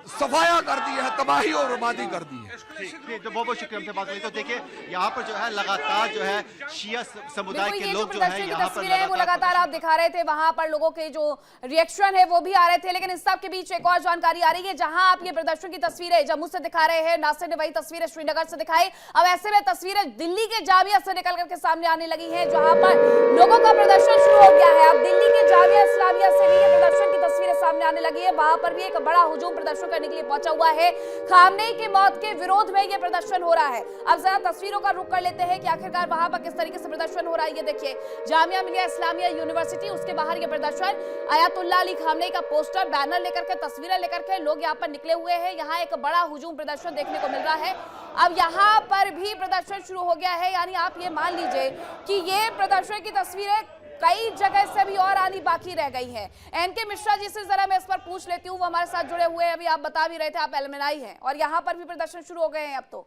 सफाया कर दिया है, तबाही और बर्बादी कर दी है। तो बहुत बहुत शुक्रिया हमसे बात हुई। तो देखिए यहाँ पर जो है लगातार जो है शिया समुदाय के लोग जो है यहाँ पर वो लगातार आप दिखा रहे थे, वहां पर लोगों के जो रिएक्शन है वो भी आ रहे थे। लेकिन इस सब के बीच एक और जानकारी आ रही है, जहां आप ये प्रदर्शन की तस्वीरें जम्मू से दिखा रहे हैं, नासिर ने वही तस्वीरें श्रीनगर से दिखाई। अब ऐसे में तस्वीरें दिल्ली के जामिया से निकल करके सामने आने लगी है, जहां पर लोगों का प्रदर्शन शुरू हो गया है। अब दिल्ली के जामिया इस्लामिया से भी ये प्रदर्शन की तस्वीरें सामने आने लगी है। वहां पर भी एक बड़ा हुजूम प्रदर्शन करने के लिए पहुंचा हुआ है। खामनेई की मौत के विरोध में ये प्रदर्शन हो रहा है। अब जरा तस्वीरों का रुख कर लेते हैं कि आखिरकार वहां पर किस तरीके से प्रदर्शन हो रहा है। ये देखिए, जामिया मिलिया इस्लामिया यूनिवर्सिटी, उसके बाहर ये प्रदर्शन, आयतुल्लाह अली खामनेई का पोस्टर, बैनर लेकर के, तस्वीरें लेकर के लोग यहाँ पर निकले हुए हैं। यहाँ एक बड़ा हुजूम प्रदर्शन देखने को मिल रहा है। अब यहाँ पर भी प्रदर्शन शुरू हो गया है, यानी आप ये मान लीजिए कि ये प्रदर्शन की तस्वीरें कई जगह से भी और आनी बाकी रह गई है। एनके मिश्रा जी से जरा मैं इस पर पूछ लेती हूँ, वो हमारे साथ जुड़े हुए हैं। अभी आप बता भी रहे थे आप एलुमनाई हैं और यहाँ पर भी प्रदर्शन शुरू हो गए हैं। अब तो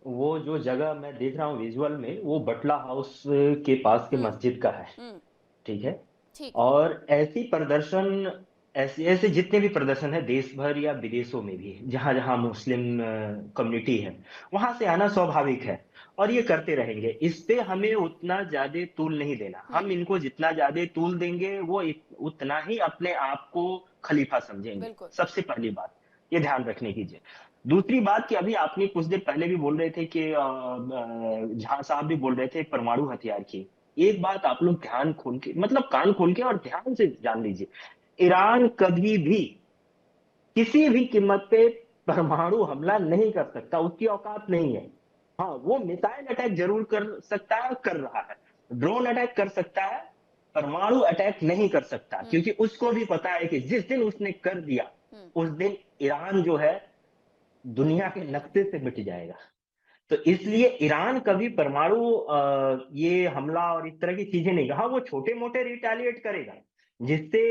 वो जो जगह मैं देख रहा हूँ विजुअल में, वो बटला हाउस के पास के मस्जिद का है, ठीक है। और ऐसी प्रदर्शन, ऐसे जितने भी प्रदर्शन है देश भर या विदेशों में भी, जहां जहां मुस्लिम कम्युनिटी है, वहां से आना स्वाभाविक है और ये करते रहेंगे। इस पे हमें उतना ज्यादा तूल नहीं देना। हम इनको जितना ज्यादा तूल देंगे वो उतना ही अपने आप को खलीफा समझेंगे। सबसे पहली बात ये ध्यान रखने कीजिए। दूसरी बात कि अभी आपने कुछ देर पहले भी बोल रहे थे कि झा साहब भी बोल रहे थे परमाणु हथियार की। एक बात आप लोग ध्यान खोल के, मतलब कान खोल के और ध्यान से जान लीजिए, ईरान कभी भी किसी भी कीमत पे परमाणु हमला नहीं कर सकता, उसकी औकात नहीं है। हाँ, वो मिसाइल अटैक जरूर कर सकता है, कर रहा है, ड्रोन अटैक कर सकता है, परमाणु अटैक नहीं कर सकता, क्योंकि उसको भी पता है कि जिस दिन उसने कर दिया उस दिन ईरान जो है दुनिया के नक्शे से मिट जाएगा। तो इसलिए ईरान कभी परमाणु ये हमला और इस तरह की चीजें नहीं, हाँ वो छोटे मोटे रिटेलिएट करेगा जिससे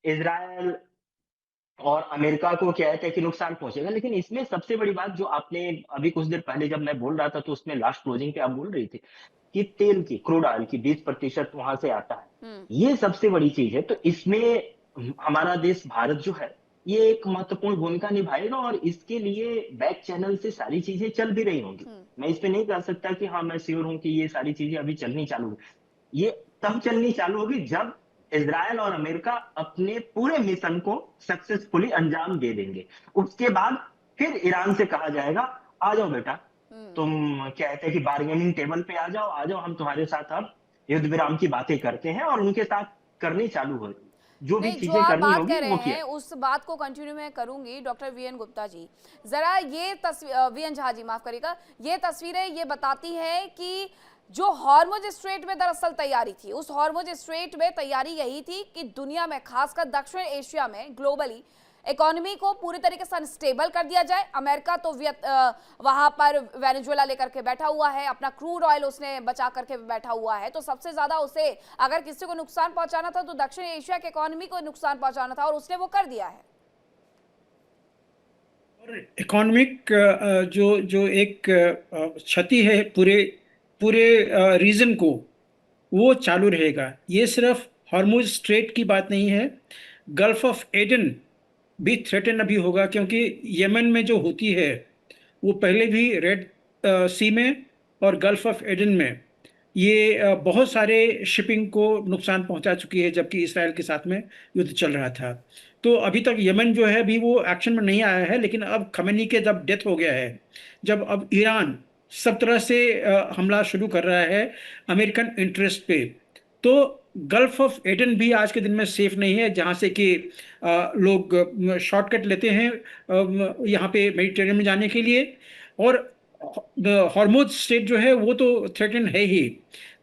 इजराइल और अमेरिका को क्या है कि नुकसान पहुंचेगा। लेकिन इसमें सबसे बड़ी बात जो आपने अभी कुछ देर पहले जब मैं बोल रहा था तो उसमें लास्ट क्लोजिंग पे आप बोल रही थी कि तेल की, क्रूड ऑयल की 20% वहां से आता है, ये सबसे बड़ी चीज है। तो इसमें हमारा देश भारत जो है ये एक महत्वपूर्ण भूमिका निभाएगा और इसके लिए बैक चैनल से सारी चीजें चल भी रही होंगी। मैं इस पे नहीं कह सकता कि हाँ मैं श्योर हूं कि ये सारी चीजें अभी चलनी चालू होगी। ये तब चलनी चालू होगी जब इजराइल और अमेरिका अपने पूरे मिशन को सक्सेसफुली अंजाम दे देंगे। उसके बाद फिर ईरान से कहा जाएगा आ जाओ बेटा, तुम कहते हैं कि बार्गेनिंग टेबल पे आ जाओ, हम तुम्हारे साथ अब युद्ध विराम की बातें करते हैं और उनके साथ करनी चालू होगी। जो भी चीजें करनी होगी वो किया। उस बात को कंटिन्यू मैं करूंगी। डॉक्टर वीएन गुप्ता जी, जरा ये वीएन झा जी माफ करिएगा, ये तस्वीरें ये बताती हैं कि जो हॉर्मुज स्ट्रेट में दरअसल तैयारी थी, उस हॉर्मुज स्ट्रेट में तैयारी यही थी कि दुनिया में, खासकर दक्षिण एशिया में, ग्लोबली इकोनॉमी को पूरी तरीके से अनस्टेबल कर दिया जाए। अमेरिका तो वहां पर वेनेजुएला लेकर के बैठा हुआ है, अपना क्रूड ऑयल उसने बचा करके बैठा हुआ है, तो सबसे ज्यादा उसे अगर किसी को नुकसान पहुंचाना था तो दक्षिण एशिया की इकोनॉमी को नुकसान पहुंचाना था, और उसने वो कर दिया है। इकोनॉमिक जो एक क्षति है पूरे रीजन को, वो चालू रहेगा। ये सिर्फ हॉर्मुज स्ट्रेट की बात नहीं है, गल्फ ऑफ एडन भी थ्रेटन अभी होगा, क्योंकि यमन में जो होती है वो पहले भी रेड सी में और गल्फ ऑफ एडन में ये बहुत सारे शिपिंग को नुकसान पहुंचा चुकी है, जबकि इसराइल के साथ में युद्ध चल रहा था। तो अभी तक यमन जो है अभी वो एक्शन में नहीं आया है, लेकिन अब खमेनी के जब डेथ हो गया है, जब अब ईरान सब तरह से हमला शुरू कर रहा है अमेरिकन इंटरेस्ट पे, तो गल्फ ऑफ एडन भी आज के दिन में सेफ नहीं है, जहाँ से कि लोग शॉर्टकट लेते हैं यहाँ पे मेडिटेरियन में जाने के लिए, और हॉर्मुज स्ट्रेट जो है वो तो थ्रेटन है ही।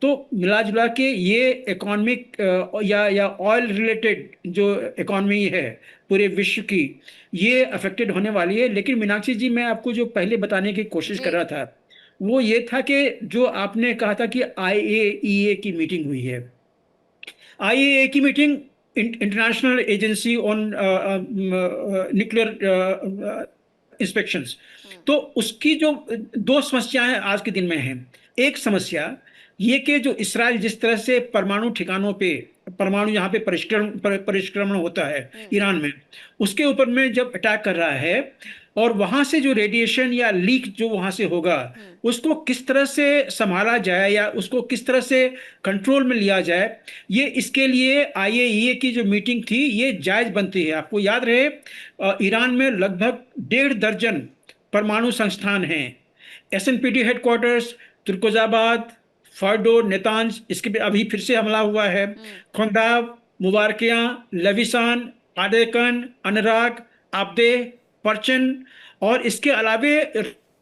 तो मिला जुला के ये इकोनॉमिक या ऑयल रिलेटेड जो इकोनॉमी है पूरे विश्व की, ये अफेक्टेड होने वाली है। लेकिन मीनाक्षी जी, मैं आपको जो पहले बताने की कोशिश कर रहा था वो ये था कि जो आपने कहा था कि IAEA की मीटिंग हुई है, IAEA की meeting international agency on nuclear inspections, तो उसकी जो दो समस्याएं आज के दिन में हैं। एक समस्या ये कि जो इसराइल जिस तरह से परमाणु ठिकानों पे, परमाणु यहाँ पे परिष्क्रमण होता है ईरान में, उसके ऊपर में जब अटैक कर रहा है, और वहां से जो रेडिएशन या लीक जो वहां से होगा उसको किस तरह से संभाला जाए या उसको किस तरह से कंट्रोल में लिया जाए, ये इसके लिए IAEA की जो मीटिंग थी ये जायज बनती है। आपको याद रहे ईरान में लगभग 1.5 दर्जन परमाणु संस्थान हैं। SNPD हेडक्वार्टर्स, तुर्कोजाबाद, फॉर्डो, नेतांज, इसके भी अभी फिर से हमला हुआ है, खोंदाव, मुबारकिया, लविसान, आडेकन, अनराग, आब्दे, परचन, और इसके अलावे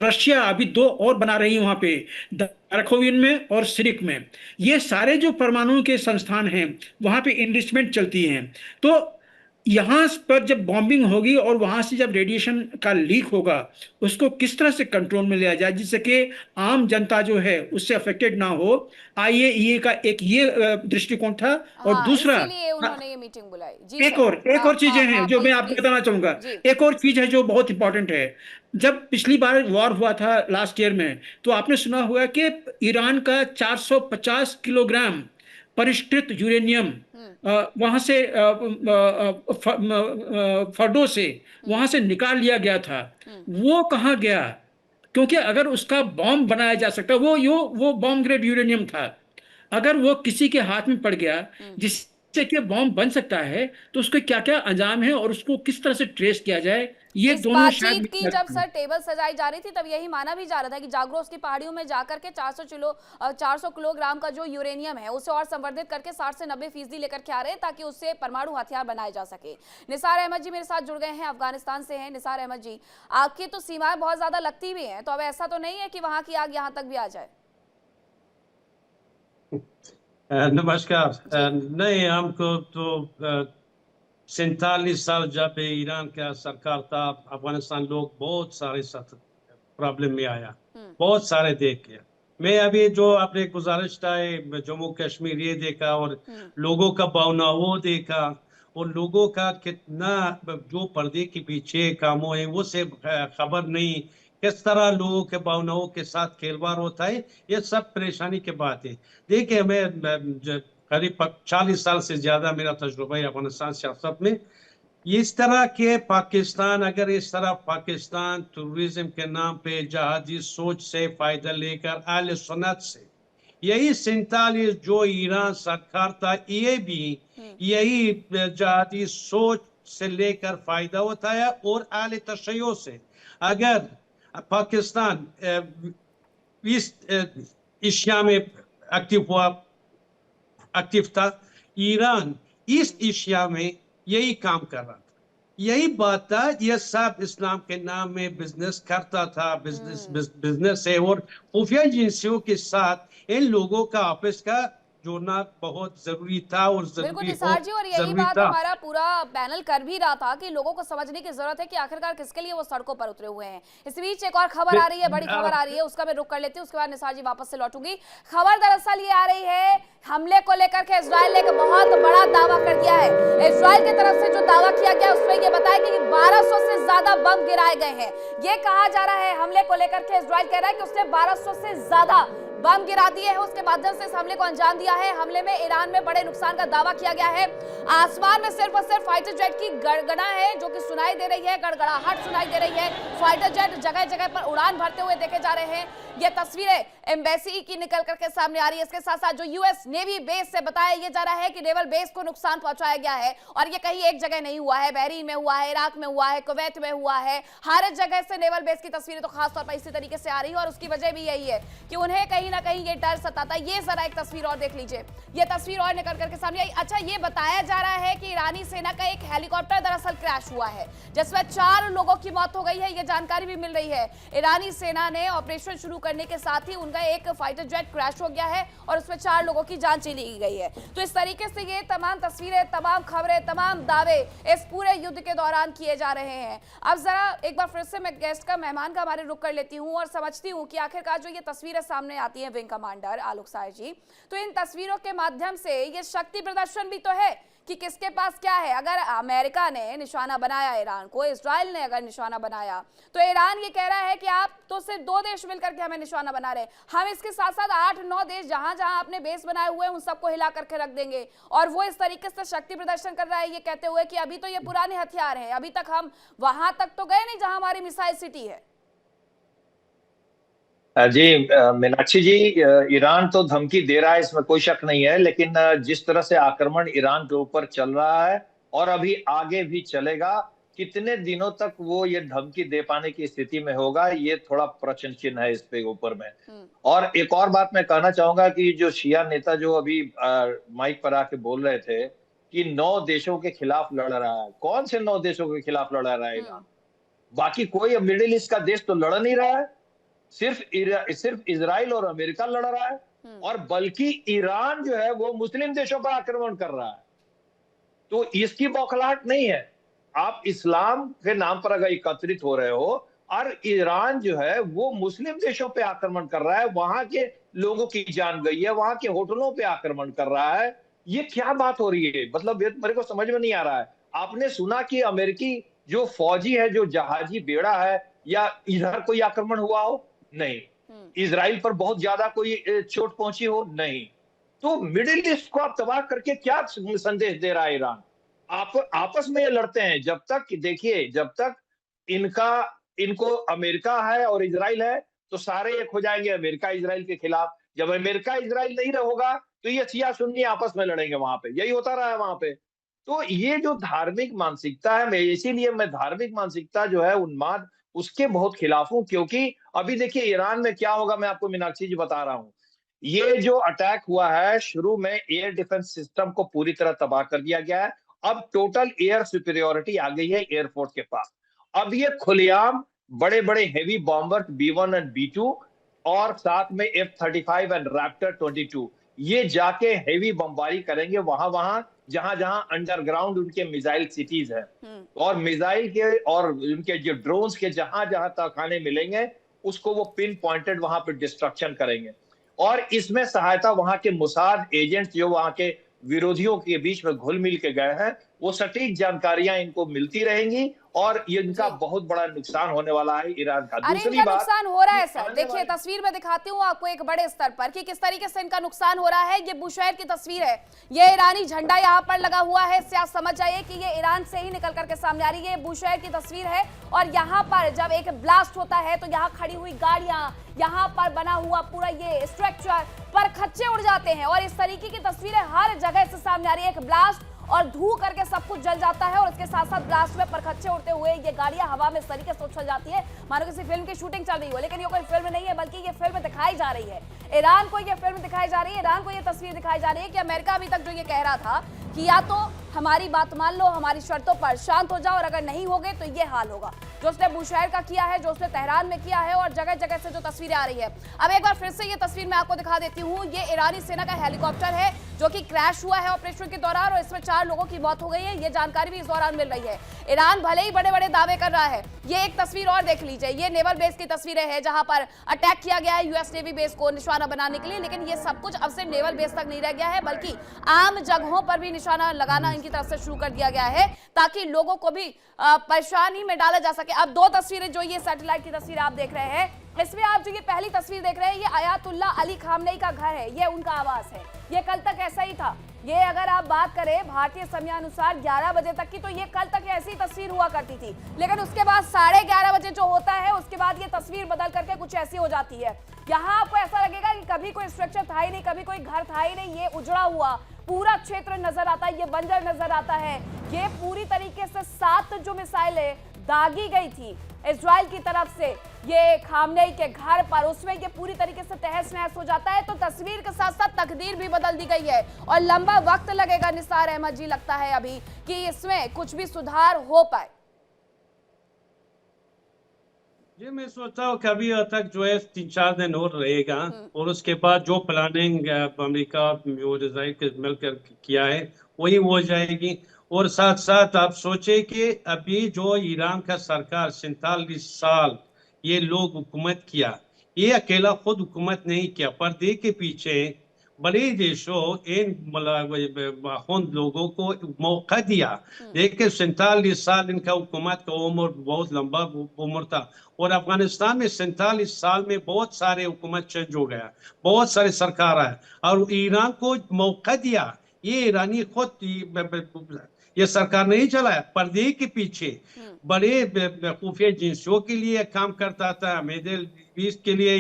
रशिया अभी 2 और बना रही है वहां पे, दारखोविन में और सिरिक में। ये सारे जो परमाणु के संस्थान हैं वहां पे इन्वेस्टमेंट चलती हैं। तो यहाँ पर जब बॉम्बिंग होगी और वहां से जब रेडिएशन का लीक होगा, उसको किस तरह से कंट्रोल में लिया जाए जिससे कि आम जनता जो है उससे अफेक्टेड ना हो। IAEA का एक ये दृष्टिकोण था। और दूसरा, इसीलिए उन्होंने ये मीटिंग बुलाई। जी एक और चीजें हैं जो मैं आपको बताना चाहूंगा। एक और चीज है जो बहुत इंपॉर्टेंट है। जब पिछली बार वॉर हुआ था लास्ट ईयर में, तो आपने सुना हुआ कि ईरान का 450 किलोग्राम परिष्कृत यूरेनियम वहां से फर्डो से वहां से निकाल लिया गया था। वो कहाँ गया? क्योंकि अगर उसका बॉम्ब बनाया जा सकता, वो बॉम्ब ग्रेड यूरेनियम था, अगर वो किसी के हाथ में पड़ गया जिससे कि बॉम्ब बन सकता है, तो उसके क्या क्या अंजाम है और उसको किस तरह से ट्रेस किया जाए, ये इस दोनों शायद बातचीत की जब सर टेबल सजाई जा रही थी तब यही माना भी जा रहा था कि जाग्रोस की पहाड़ियों में जाकर के 400 किलोग्राम का जो यूरेनियम है उसे और संवर्धित करके 60 से 90% लेकर के आ रहे हैं ताकि उससे परमाणु हथियार बनाए जा सके। निसार अहमद जी मेरे साथ जुड़ गए हैं, अफगानिस्तान से हैं। निसार अहमद जी, आपकी तो सीमाएं बहुत ज्यादा लगती भी हैं, तो अब ऐसा तो नहीं है कि वहां की आग यहाँ तक भी आ जाए? नमस्कार। नहीं, हमको तो 47 साल जब ईरान का सरकार था, अफगानिस्तान लोग बहुत सारे प्रॉब्लम में आया, बहुत सारे देख के। मैं अभी जो आपने गुजारिश था जम्मू कश्मीर ये देखा, और लोगों का भावना वो देखा, और लोगों का कितना जो पर्दे के पीछे कामों है वो से खबर नहीं, किस तरह लोगों के भावनाओं के साथ खेलवाड़ होता है, ये सब परेशानी की बात है। देखिए, मैं करीब 40 साल से ज्यादा मेरा तजुर्बा है अफगानिस्तान सियासत में। इस तरह के पाकिस्तान, अगर इस तरह पाकिस्तान टूरिज्म के नाम पे जहादी सोच से फायदा लेकर अहले सुन्नत से, यही 47 जो ईरान सरकार था, ये भी यही जहादी सोच से लेकर फायदा उठाया, और अहले तशय्यो से। अगर पाकिस्तान इस एशिया में एक्टिव था, ईरान इस एशिया में यही काम कर रहा था। यही बात था, ये सब इस्लाम के नाम में बिजनेस करता था, बिजनेस है, और खुफिया एजेंसियों के साथ इन लोगों का आपस का जोड़ना बहुत जरूरी था और बिल्कुल जरूरी निसार जी, और यही जरूरी बात था। हमारा पूरा पैनल कर भी रहा था कि लोगों को समझने की जरूरत है कि आखिरकार किसके लिए वो सड़कों पर उतरे हुए हैं। इस बीच एक और खबर आ रही है, बड़ी खबर आ रही है, उसका मैं रुक कर लेती हूँ, उसके बाद निसार जी वापस से लौटूंगी। खबर दरअसल ये आ रही है, हमले को लेकर के इजराइल ने एक बहुत बड़ा दावा कर दिया है। इजराइल की तरफ से जो दावा किया गया उसमें ये बताया कि 1200 से ज्यादा बम गिराए गए हैं। ये कहा जा रहा है हमले को लेकर के, इजराइल कह रहा है कि उसने 1200 से ज्यादा बम गिरा दिए हैं, उसके माध्यम से इस हमले को अंजाम दिया है। हमले में ईरान में बड़े नुकसान का दावा किया गया है। आसमान में सिर्फ और सिर्फ फाइटर जेट की गड़गड़ा है जो कि सुनाई दे रही है, गड़गड़ाहट सुनाई दे रही है। फाइटर जेट जगह जगह पर उड़ान भरते हुए देखे जा रहे हैं। ये तस्वीरें एम्बेसी की निकल करके सामने आ रही है। इसके साथ साथ जो यूएस नेवी बेस से बताया ये जा रहा है कि नेवल बेस को नुकसान पहुंचाया गया है, और ये कहीं एक जगह नहीं हुआ है, बहरीन में हुआ है, इराक में हुआ है, कुवैत में हुआ है, हर जगह से नेवल बेस की तस्वीरें तो खासतौर पर इसी तरीके से आ रही है। और उसकी वजह भी यही है कि उन्हें कहीं ना कहीं ये डर सताता है। ये जरा एक तस्वीर और देख लीजिए, ये तस्वीर और निकल करके सामने आई। अच्छा, ये बताया जा रहा है कि ईरानी सेना का एक हेलीकॉप्टर दरअसल क्रैश हुआ है जिसमें 4 लोगों की मौत हो गई है, ये जानकारी भी मिल रही है। ईरानी सेना ने ऑपरेशन शुरू करने के साथ ही उनका एक फाइटर जेट क्रैश हो गया है और उसमें 4 लोगों की जान चली गई है। तो इस तरीके से ये तमाम तस्वीरें, तमाम खबरें, तमाम दावे इस पूरे युद्ध के दौरान किए जा रहे हैं। अब जरा एक बार फिर से मैं गेस्ट का, मेहमान का हमारे रुक कर लेती हूँ और समझती हूँ कि आखिरकार जो ये तस्वीरें सामने आती हैं विंग कमांडर आलोक साय जी, तो इन तस्वीरों के माध्यम से ये शक्ति प्रदर्शन भी तो है कि किसके पास क्या है। अगर अमेरिका ने निशाना बनाया ईरान को, इजराइल ने अगर निशाना बनाया, तो ईरान ये कह रहा है कि आप तो सिर्फ 2 देश मिलकर के हमें निशाना बना रहे हैं, हम इसके साथ साथ 8-9 देश जहां जहां आपने बेस बनाए हुए हैं उन सबको हिला करके रख देंगे। और वो इस तरीके से शक्ति प्रदर्शन कर रहा है ये कहते हुए कि अभी तो ये पुराने हथियार हैं, अभी तक हम वहां तक तो गए नहीं जहां हमारी मिसाइल सिटी है। जी मीनाक्षी जी, ईरान तो धमकी दे रहा है, इसमें कोई शक नहीं है, लेकिन जिस तरह से आक्रमण ईरान के ऊपर चल रहा है और अभी आगे भी चलेगा, कितने दिनों तक वो ये धमकी दे पाने की स्थिति में होगा, ये थोड़ा प्रश्न चिन्ह है इस पे ऊपर में। और एक और बात मैं कहना चाहूंगा कि जो शिया नेता जो अभी माइक पर आके बोल रहे थे कि 9 देशों के खिलाफ लड़ रहा है, कौन से 9 देशों के खिलाफ लड़ रहा है ईरान? बाकी कोई मिडिल ईस्ट का देश तो लड़ नहीं रहा है, सिर्फ इजराइल और अमेरिका लड़ रहा है, और बल्कि ईरान जो है वो मुस्लिम देशों पर आक्रमण कर रहा है। तो इसकी बौखलाहट नहीं है। आप इस्लाम के नाम पर अगर एकत्रित हो रहे हो और ईरान जो है वो मुस्लिम देशों पे आक्रमण कर रहा है, वहां के लोगों की जान गई है, वहां के होटलों पे आक्रमण कर रहा है, ये क्या बात हो रही है? मतलब मेरे को समझ में नहीं आ रहा है। आपने सुना कि अमेरिकी जो फौजी है, जो जहाजी बेड़ा है, या इधर कोई आक्रमण हुआ हो? नहीं। इजराइल पर बहुत ज्यादा कोई चोट पहुंची हो? नहीं। तो मिडिल ईस्ट को आप तबाह करके क्या संदेश दे रहा है ईरान? आप आपस में ये लड़ते हैं, जब तक देखिए, जब तक इनको अमेरिका है और इजराइल है तो सारे एक हो जाएंगे अमेरिका इजराइल के खिलाफ। जब अमेरिका इजराइल नहीं होगा तो ये शिया सुन्नी आपस में लड़ेंगे, वहां पे यही होता रहा है वहां पे। तो ये जो धार्मिक मानसिकता है, इसीलिए मैं धार्मिक मानसिकता जो है, उन्माद, उसके बहुत खिलाफ हूं। क्योंकि अभी देखिए ईरान में क्या होगा, मैं आपको मीनाक्षी जी बता रहा हूं। ये जो अटैक हुआ है, शुरू में एयर डिफेंस सिस्टम को पूरी तरह तबाह कर दिया गया है। अब टोटल एयर सुपीरियोरिटी आ गई है एयरफोर्स के पास। अब ये खुलेआम बड़े बड़े हेवी बॉम्बर B-1 और B-2 और साथ में F-35 और रैप्टर 22, ये जाके हेवी बमबारी करेंगे वहां जहां अंडरग्राउंड उनके मिसाइल सिटीज हैं, और मिसाइल के और उनके जो ड्रोन्स के जहां तहखाने मिलेंगे उसको वो पिन पॉइंटेड वहां पे डिस्ट्रक्शन करेंगे। और इसमें सहायता वहां के मुसाद एजेंट्स जो वहां के विरोधियों के बीच में घुल मिल के गए हैं, वो सटीक जानकारियां इनको मिलती रहेंगी और इनका बहुत बड़ा नुकसान होने वाला है ईरान का। दूसरी बात, नुकसान हो रहा है सर, देखिए तस्वीर में दिखाती हूँ आपको एक बड़े स्तर पर कि किस तरीके से इनका नुकसान हो रहा है। ये बुशैर की तस्वीर है, ये ईरानी झंडा यहाँ पर लगा हुआ है, इससे आप समझ जाइए कि ये ईरान से ही निकल करके सामने आ रही है। ये बुशैर की तस्वीर है और यहाँ पर जब एक ब्लास्ट होता है तो यहाँ खड़ी हुई गाड़ियां, यहाँ पर बना हुआ पूरा ये स्ट्रक्चर पर खच्चे उड़ जाते हैं और इस तरीके की तस्वीरें हर जगह से सामने आ रही है। एक ब्लास्ट और धू करके सब कुछ जल जाता है और इसके साथ साथ ब्लास्ट में परखच्चे उड़ते हुए ये गाड़ियां हवा में इस तरीके से उछल जाती है मानो किसी फिल्म की शूटिंग चल रही हो। लेकिन ये कोई फिल्म नहीं है, बल्कि ये फिल्म दिखाई जा रही है। ईरान को ये फिल्म दिखाई जा रही है, ईरान को ये तस्वीर दिखाई जा रही है कि अमेरिका अभी तक जो ये कह रहा था कि या तो हमारी बात मान लो, हमारी शर्तों पर शांत हो जाओ, और अगर नहीं होगे तो ये हाल होगा जो उसने बुशहर का किया है, जो उसने तेहरान में किया है, और जगह जगह से जो तस्वीरें आ रही है। अब एक बार फिर से ये तस्वीर मैं आपको दिखा देती हूँ। ये ईरानी सेना का हेलीकॉप्टर है जो कि क्रैश हुआ है ऑपरेशन के दौरान, और इसमें 4 लोगों की मौत हो गई है। ये जानकारी भी इस दौरान मिल रही है। ईरान भले ही बड़े बड़े दावे कर रहा है। ये एक तस्वीर और देख लीजिए, ये नेवल बेस की तस्वीरें हैं जहां पर अटैक किया गया है यूएस नेवी बेस को निशाना बनाने के लिए, लेकिन ये सब कुछ अब सिर्फ नेवल बेस तक नहीं रह गया है, बल्कि आम जगहों पर भी निशाना लगाना इनकी तरफ से शुरू कर दिया गया है ताकि लोगों को भी परेशानी में डाला जा सके। अब 2 तस्वीरें जो ये सैटेलाइट की तस्वीर आप देख रहे हैं, इसमें आप जो ये पहली तस्वीर देख रहे हैं, ये आयतुल्ला अली खामनेई का घर है, ये उनका आवास है। ये कल तक ऐसा ही था। ये अगर आप बात करें भारतीय समयानुसार 11 बजे तक की, तो ये कल तक ऐसी तस्वीर हुआ करती थी, लेकिन उसके बाद 11:30 बजे जो होता है, उसके बाद ये तस्वीर बदल करके कुछ ऐसी हो जाती है। यहाँ आपको ऐसा लगेगा कि कभी कोई स्ट्रक्चर था ही नहीं, कभी कोई घर था ही नहीं, ये उजड़ा हुआ पूरा क्षेत्र नजर आता है, ये बंजर नजर आता है। ये पूरी तरीके से 7 जो मिसाइलें दागी गई थी इजराइल की तरफ से ये खामनेई के घर पर, उसमें ये पूरी तरीके से तहस नहस हो जाता है। तो तस्वीर के साथ साथ तकदीर भी बदल दी गई है, और लंबा वक्त लगेगा निसार अहमद जी, लगता है अभी कि इसमें कुछ भी सुधार हो पाए। ये मैं सोचता हूँ कभी तक जो है 3-4 दिन और रहेगा, और उसके बाद जो प्लानिंग अमेरिका और इजराइल के मिलकर किया है वही हो जाएगी। और साथ साथ आप सोचे कि अभी जो ईरान का सरकार 47 साल ये लोग हुकूमत किया, ये अकेला खुद हुकूमत नहीं किया, पर्दे के पीछे बड़े देशों इन लोगों को मौका दिया। देखिए 47 साल इनका हुकूमत का उम्र बहुत लंबा उम्र था, और अफगानिस्तान में 47 साल में बहुत सारे हुकूमत चेंज हो गया, बहुत सारे सरकार आए, और ईरान को मौका दिया। ये ईरानी खुद ये सरकार नहीं चलाया, पर्दे के पीछे बड़े खुफिया एजेंसियों के लिए काम करता था, मिडिल ईस्ट के लिए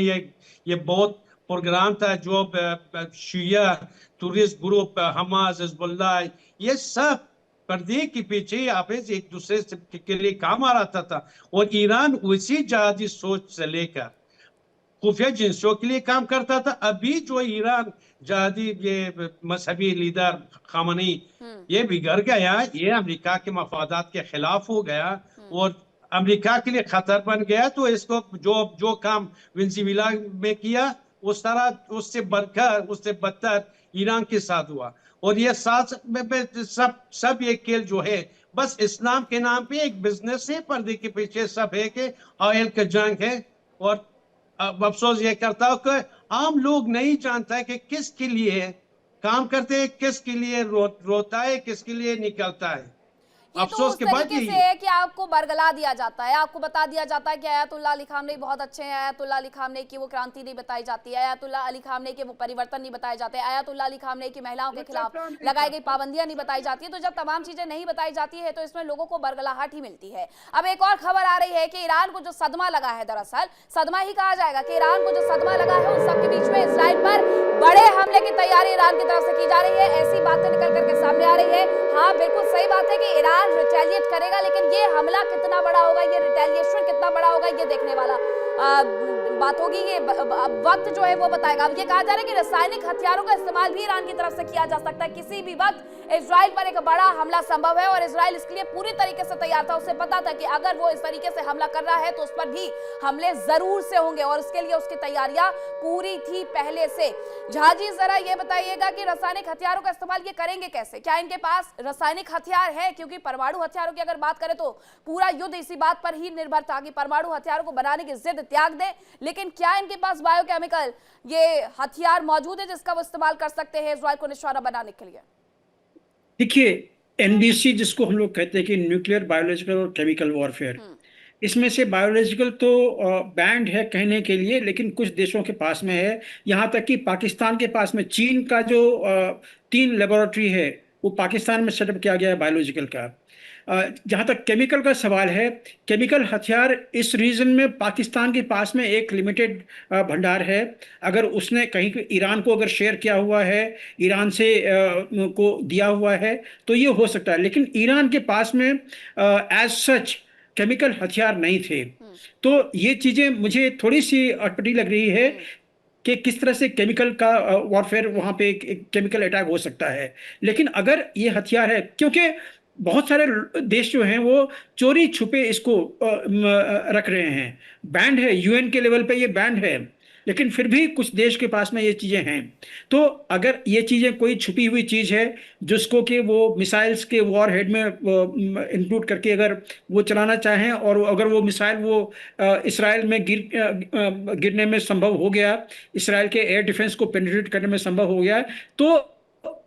ये बहुत प्रोग्राम था, जो शिया टूरिस्ट ग्रुप हमास हिजबुल्लाह ये सब पर्दे के पीछे आपस एक दूसरे के लिए काम आ रहा था। और ईरान उसी जहादी सोच से लेकर खुफिया एजेंसियों के लिए काम करता था। अभी जो ईरान जहादी ये मजहबी लीडर खामनेई ये बिगड़ गया, ये अमेरिका के मफादात के खिलाफ हो गया और अमेरिका के लिए खतर बन गया, तो इसको जो काम वेनेजुएला में किया उस तरह उससे बढ़कर उससे बदतर ईरान के साथ हुआ। और ये साथ सब ये खेल जो है बस इस्लाम के नाम पे एक बिजनेस है, पर्दे के पीछे सब है कि ऑयल का जंग है। और अफसोस ये करता हूं कि आम लोग नहीं जानता है कि किसके लिए काम करते हैं, किसके लिए रोता है, किसके लिए निकलता है। अफसोस के बाद ये है कि आपको बरगला दिया जाता है, आपको बता दिया जाता है कि आयतुल्ला अली खामनेई बहुत अच्छे हैं, आयतुल्ला अली खामनेई की वो क्रांति नहीं बताई जाती है, आयतुल्ला अली खामनेई के वो परिवर्तन नहीं बताए जाते, आयतुल्ला अली खामनेई की महिलाओं के खिलाफ लगाई गई पाबंदियां नहीं बताई जाती है। तो जब तमाम चीजें नहीं बताई जाती है तो इसमें लोगों को बरगलाहट ही मिलती है। अब एक और खबर आ रही है कि ईरान को जो सदमा लगा है, दरअसल सदमा ही कहा जाएगा कि ईरान को जो सदमा लगा है उन सबके बीच में इजराइल पर बड़े हमले की तैयारी ईरान की तरफ से की जा रही है। ऐसी बातें निकल करके सामने आ रही है। हाँ, बिल्कुल सही बात है कि ईरान रिटेलिएट करेगा, लेकिन ये हमला कितना बड़ा होगा, ये रिटेलिएशन कितना बड़ा होगा, ये देखने वाला बात होगी। ये वक्त जो है वो बताएगा। अब ये कहा जा रहा है कि रासायनिक हथियारों का इस्तेमाल भी ईरान की तरफ से किया जा सकता है। किसी भी वक्त इजराइल पर एक बड़ा हमला संभव है और इजराइल इसके लिए पूरी तरीके से तैयार था। उसे पता था कि अगर वो इस तरीके से हमला कर रहा है तो उस पर भी हमले जरूर से होंगे और उसके लिए उसकी तैयारियां पूरी थी पहले से। झाजी, जरा ये बताइएगा कि रासायनिक हथियारों का इस्तेमाल ये करेंगे कैसे? क्या इनके पास रासायनिक हथियार है? क्योंकि परमाणु हथियारों की अगर बात करें तो पूरा युद्ध इसी बात पर ही निर्भर था कि परमाणु हथियारों को बनाने की जिद त्याग दे, लेकिन क्या इनके पास बायोकेमिकल ये हथियार मौजूद है जिसका वो इस्तेमाल कर सकते हैं इजराइल को निशाना बनाने के लिए? देखिए, एनबीसी जिसको हम लोग कहते हैं कि न्यूक्लियर, बायोलॉजिकल और केमिकल वॉरफेयर, इसमें से बायोलॉजिकल तो बैंड है कहने के लिए, लेकिन कुछ देशों के पास में है। यहाँ तक कि पाकिस्तान के पास में चीन का जो 3 लेबोरेटरी है वो पाकिस्तान में सेटअप किया गया है बायोलॉजिकल का। जहाँ तक केमिकल का सवाल है, केमिकल हथियार इस रीजन में पाकिस्तान के पास में एक लिमिटेड भंडार है। अगर उसने कहीं ईरान को अगर शेयर किया हुआ है, ईरान से को दिया हुआ है तो ये हो सकता है, लेकिन ईरान के पास में एज सच केमिकल हथियार नहीं थे। तो ये चीज़ें मुझे थोड़ी सी अटपटी लग रही है। कि किस तरह से केमिकल का वॉरफेयर वहाँ पे एक केमिकल अटैक हो सकता है। लेकिन अगर ये हथियार है, क्योंकि बहुत सारे देश जो हैं वो चोरी छुपे इसको रख रहे हैं, बैंड है, यूएन के लेवल पे ये बैंड है, लेकिन फिर भी कुछ देश के पास में ये चीज़ें हैं। तो अगर ये चीज़ें कोई छुपी हुई चीज़ है जिसको कि वो मिसाइल्स के वॉर हेड में इंक्लूड करके अगर वो चलाना चाहें, और अगर वो मिसाइल वो इसराइल में गिरने में संभव हो गया, इसराइल के एयर डिफेंस को पेनिट्रेट करने में संभव हो गया, तो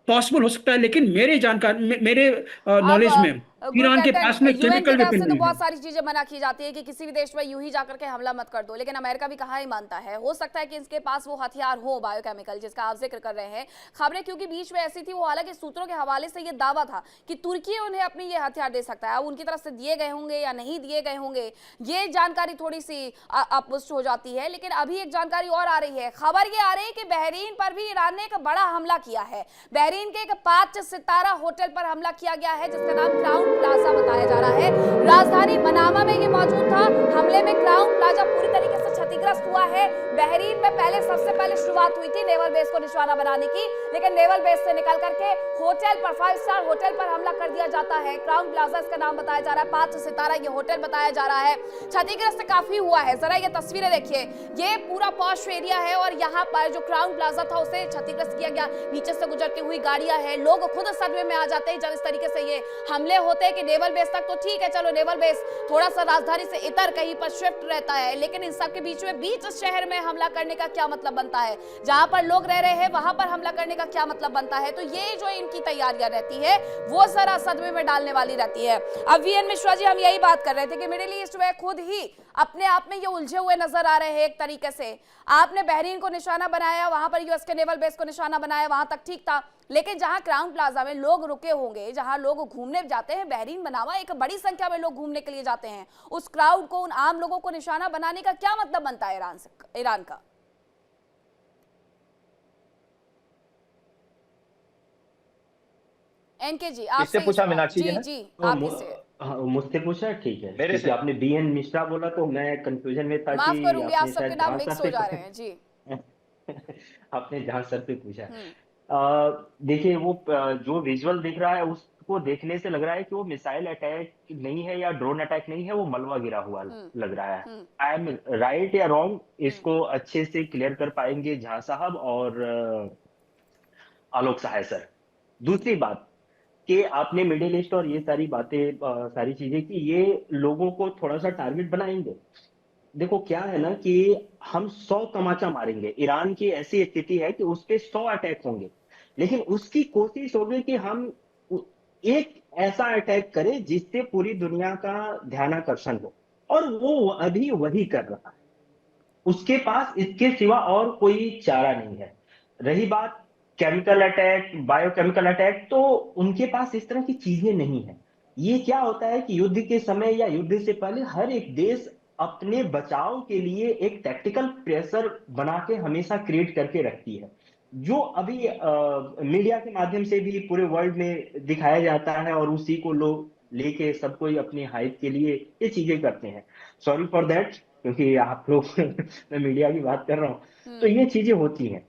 पॉसिबल हो सकता है। लेकिन मेरे जानकारी, मेरे नॉलेज में ईरान के पास में यूएन की केमिकल तरफ से वेपन तो नहीं बहुत है। सारी चीजें मना की जाती है कि किसी भी देश में यूं ही जाकर के हमला मत कर दो, लेकिन अमेरिका भी कहाँ ही मानता है। हो सकता है कि इसके पास वो हथियार हो बायोकेमिकल जिसका आप जिक्र कर रहे हैं। खबरें क्योंकि बीच में ऐसी थी, वो हालांकि सूत्रों के हवाले से ये दावा था कि तुर्की उन्हें अपनी ये हथियार दे सकता है। अब उनकी तरफ से दिए गए होंगे या नहीं दिए गए होंगे, ये जानकारी थोड़ी सी अपुष्ट हो जाती है। लेकिन अभी एक जानकारी और आ रही है, खबर ये आ रही है कि बहरीन पर भी ईरान ने एक बड़ा हमला किया है। बहरीन के एक 5 सितारा होटल पर हमला किया गया है जिसका नाम क्राउन प्लाजा बताया जा रहा है। राजधानी मनामा में ये मौजूद था। हमले में क्राउन प्लाजा पूरी तरीके से क्षतिग्रस्त हुआ है। बहरीन में सबसे पहले शुरुआत हुई थी नेवल बेस को निशाना बनाने की, लेकिन नेवल बेस से निकल करके होटल पर, 5 स्टार होटल पर हमला कर दिया जाता है। क्राउन प्लाजा इसका नाम बताया जा रहा है, 5 सितारा ये होटल बताया जा रहा है। क्षतिग्रस्त काफी हुआ है। जरा ये तस्वीरें देखिए, ये पूरा पॉश एरिया है और यहाँ पर जो क्राउन प्लाजा था उसे क्षतिग्रस्त किया गया। नीचे से गुजरती हुई गाड़ियां हैं, लोग खुद सदमे में आ जाते हैं जब इस तरीके से ये हमले होते हैं कि नेवल बेस तक तो ठीक है, चलो नेवल बेस थोड़ा सा राजधानी से इतर कहीं पर शिफ्ट रहता है, लेकिन इन सब के बीच में बीच शहर में हमला करने का क्या मतलब बनता है? जहां पर लोग रह रहे हैं वहां पर हमला करने का क्या मतलब बनता है? तो ये जो इनकी तैयारियां रहती है वो जरा सदमे में डालने वाली रहती है। अब वीएन मिश्रा जी, हम यही बात कर रहे थे कि मिडिल ईस्ट में खुद ही अपने आप में ये उलझे हुए नजर आ रहे हैं। एक तरीके से आपने बहरीन को निशाना बनाया, वहां पर यूएस के नेवल बेस को निशाना बनाया, वहां तक ठीक था, लेकिन जहां क्राउन प्लाजा में लोग रुके होंगे, जहां लोग घूमने जाते हैं, बहरीन मनामा एक बड़ी संख्या में लोग घूमने के लिए जाते हैं, उस क्राउड को, उन आम लोगों को निशाना बनाने का क्या मतलब बनता है ईरान का? एनके जी, आप किससे पूछा मीनाक्षी जी ने? जी आप किससे? हाँ, मुझसे पूछा, ठीक है। मेरे क्योंकि से। आपने बीएन मिश्रा बोला तो मैं कंफ्यूजन में था माफ कि करूंगी, आप आपने सबके शायद नाम जहां मिक्स सर हो पे जा रहे हैं जी। आपने जहां सर पे पूछा। देखिए, वो जो विजुअल दिख रहा है उसको देखने से लग रहा है कि वो मिसाइल अटैक नहीं है या ड्रोन अटैक नहीं है, वो मलबा गिरा हुआ लग रहा है। आई एम राइट या रॉन्ग, इसको अच्छे से क्लियर कर पाएंगे झा साहब और आलोक सहाय सर। दूसरी बात कि आपने मिडिल ईस्ट और ये सारी बातें, सारी चीजें कि ये लोगों को थोड़ा सा टारगेट बनाएंगे। देखो क्या है ना कि हम 100 तमाचा मारेंगे, ईरान की ऐसी स्थिति है कि उस पे 100 अटैक होंगे, लेकिन उसकी कोशिश होगी कि हम एक ऐसा अटैक करें जिससे पूरी दुनिया का ध्यानाकर्षण हो, और वो अभी वही कर रहा है। उसके पास इसके सिवा और कोई चारा नहीं है। रही बात केमिकल अटैक, बायोकेमिकल अटैक, तो उनके पास इस तरह की चीजें नहीं है। ये क्या होता है कि युद्ध के समय या युद्ध से पहले हर एक देश अपने बचाव के लिए एक टैक्टिकल प्रेशर बना के हमेशा क्रिएट करके रखती है, जो अभी मीडिया के माध्यम से भी पूरे वर्ल्ड में दिखाया जाता है, और उसी को लोग लेके सब कोई अपनी हाइप के लिए ये चीजें करते हैं। सॉरी फॉर दैट, क्योंकि आप लोग मैं मीडिया की बात कर रहा हूं, तो ये चीजें होती हैं।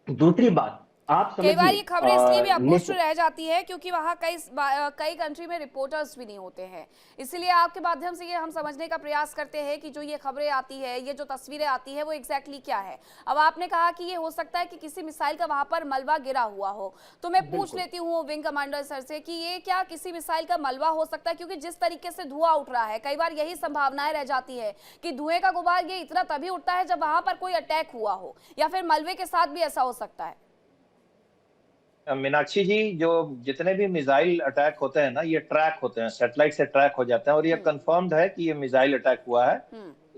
दूसरी बात, आप कई बार ये खबरें इसलिए भी अपोस्ट समझिए, रह जाती है क्योंकि वहाँ कई कंट्री में रिपोर्टर्स भी नहीं होते हैं। इसलिए आपके माध्यम से ये हम समझने का प्रयास करते हैं कि जो ये खबरें आती है, ये जो तस्वीरें आती है, वो एग्जैक्टली क्या है। अब आपने कहा कि ये हो सकता है कि किसी मिसाइल का वहां पर मलबा गिरा हुआ हो, तो मैं पूछ लेती हूँ विंग कमांडर सर से कि ये क्या किसी मिसाइल का मलबा हो सकता है? क्योंकि जिस तरीके से धुआं उठ रहा है, कई बार यही संभावनाएं रह जाती है कि धुएं का गुबार ये इतना तभी उठता है जब वहां पर कोई अटैक हुआ हो, या फिर मलबे के साथ भी ऐसा हो सकता है। मीनाक्षी जी, जो जितने भी मिसाइल अटैक होते हैं ना, ये ट्रैक होते हैं, सैटेलाइट से ट्रैक हो जाते हैं, और ये कंफर्म्ड है कि ये मिसाइल अटैक हुआ है।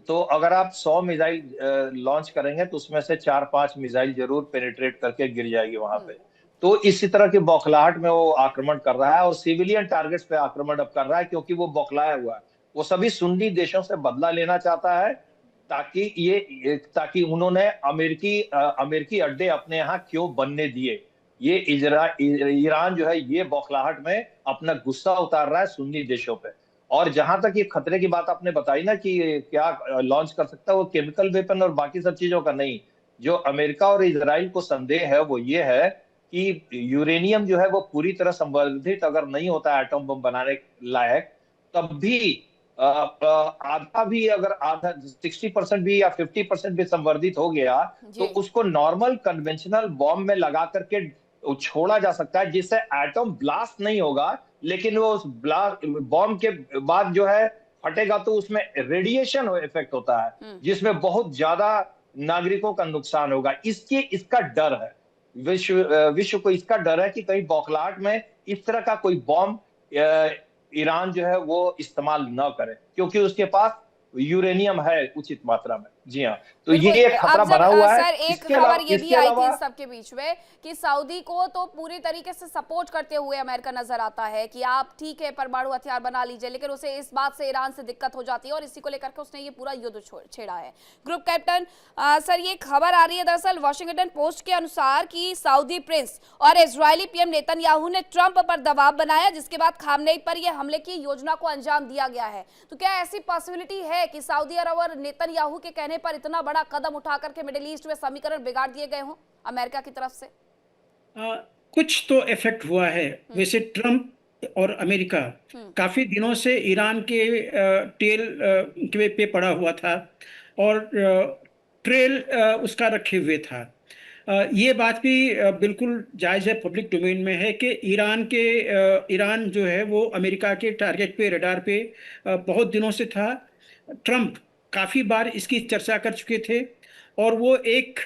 तो अगर आप 100 मिसाइल लॉन्च करेंगे तो उसमें से 4-5 मिसाइल जरूर पेनिट्रेट करके गिर जाएगी वहां पे। तो इसी तरह की बौखलाहट में वो आक्रमण कर रहा है, और सिविलियन टारगेट्स पे आक्रमण अब कर रहा है, क्योंकि वो बौखलाया हुआ है। वो सभी सुन्नी देशों से बदला लेना चाहता है, ताकि उन्होंने अमेरिकी अड्डे अपने यहाँ क्यों बनने दिए। ये ईरान जो है, ये बौखलाहट में अपना गुस्सा उतार रहा है सुन्नी देशों पे। और जहां तक ये खतरे की बात आपने बताई ना कि क्या लॉन्च कर सकता है, वो केमिकल वेपन और बाकी सब चीजों का नहीं, जो अमेरिका और इजराइल को संदेह है वो ये है कि यूरेनियम जो है वो पूरी तरह संवर्धित अगर नहीं होता एटम बम बनाने लायक, तब भी आधा भी, अगर आधा 60% भी या 50% भी संवर्धित हो गया तो उसको नॉर्मल कन्वेंशनल बॉम्ब में लगा करके छोड़ा जा सकता है, जिससे एटम ब्लास्ट नहीं होगा, लेकिन वो उस ब्लास्ट बॉम्ब के बाद जो है फटेगा तो उसमें रेडिएशन इफेक्ट होता है, जिसमें बहुत ज्यादा नागरिकों का नुकसान होगा। इसका डर है, विश्व को इसका डर है कि कहीं बौखलाहट में इस तरह का कोई बॉम्ब ईरान जो है वो इस्तेमाल न करे, क्योंकि उसके पास यूरेनियम है उचित मात्रा में। जी हाँ, तो ये एक खतरा बना हुआ है। सर, एक खबर ये भी आई थी सबके बीच में कि सऊदी को तो पूरी तरीके से सपोर्ट करते हुए अमेरिका नजर आता है कि आप ठीक है परमाणु हथियार बना लीजिए, लेकिन उसे इस बात से ईरान से दिक्कत हो जाती है और इसी को लेकर के उसने ये पूरा युद्ध छेड़ा है। ग्रुप कैप्टन सर, ये खबर आ रही है दरअसल वॉशिंगटन पोस्ट के अनुसार कि सऊदी प्रिंस और इजरायली पीएम नेतन्याहू ने ट्रंप पर दबाव बनाया, जिसके बाद खामनेई पर यह हमले की योजना को अंजाम दिया गया है। तो क्या ऐसी पॉसिबिलिटी है कि सऊदी अरब और नेतन्याहू के कहने पर इतना बड़ा कदम उठा करके मिडिल ईस्ट में समीकरण बिगाड़ दिए गए हों अमेरिका की तरफ से? कुछ तो इफेक्ट हुआ है। वैसे ट्रंप और अमेरिका काफी दिनों से ईरान के टेल पे पड़ा हुआ था और ट्रेल उसका रखे हुए था। ये बात भी बिल्कुल जायज़ है, पब्लिक डोमेन में है कि ईरान जो है वो अमेरिका के टारगेट पे, रडार पे बहुत दिनों से था। ट्रंप काफ़ी बार इसकी चर्चा कर चुके थे और वो एक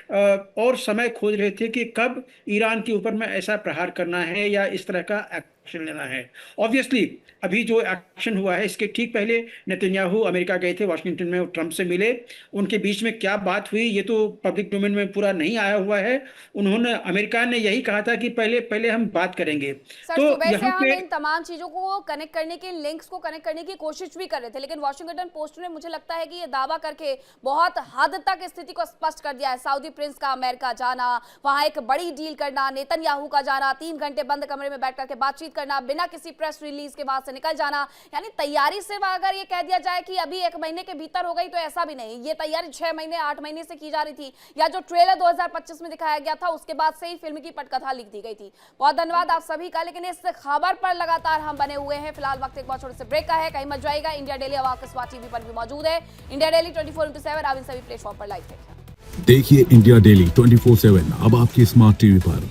और समय खोज रहे थे कि कब ईरान के ऊपर में ऐसा प्रहार करना है या इस तरह का एक्शन लेना है। ऑब्वियसली अभी जो एक्शन हुआ है इसके ठीक पहले नेतन्याहू अमेरिका गए थे, वाशिंगटन में ट्रंप से मिले। उनके बीच में क्या बात हुई ये तो पब्लिक डोमेन में पूरा नहीं आया हुआ है। उन्होंने, अमेरिका ने यही कहा था कि पहले हम बात करेंगे। तो यहाँ पे इन तमाम चीजों को कनेक्ट करने की, लिंक्स को कनेक्ट करने की कोशिश भी कर रहे थे, लेकिन वॉशिंगटन पोस्ट ने मुझे लगता है कि ये दावा करके बहुत हद तक स्थिति को स्पष्ट कर दिया है। सऊदी प्रिंस का अमेरिका जाना, वहां एक बड़ी डील करना, नेतन्याहू का जाना, 3 घंटे बंद कमरे में बैठ करके बातचीत करना, बिना किसी प्रेस रिलीज के बाद से निकल जाना, यानी तैयारी सिर्फ अगर ये कह दिया जाए कि अभी 1 महीने के भीतर हो गई तो ऐसा भी नहीं, ये तैयारी 6 महीने 8 महीने से की जा रही थी, या जो ट्रेलर 2025 में दिखाया गया था उसके बाद से ही फिल्म की पटकथा लिख दी गई थी। बहुत धन्यवाद आप सभी का, लेकिन इस खबर पर लगातार हम बने हुए हैं। फिलहाल वक्त एक बहुत छोटे से ब्रेक का है, कहीं मत जाइएगा। इंडिया डेली अब आपके स्वाट टीवी पर भी मौजूद है। इंडिया डेली 24/7 आप इन सभी प्लेटफॉर्म पर लाइव देखें। देखिए इंडिया डेली 24/7 अब आपके स्मार्ट टीवी पर।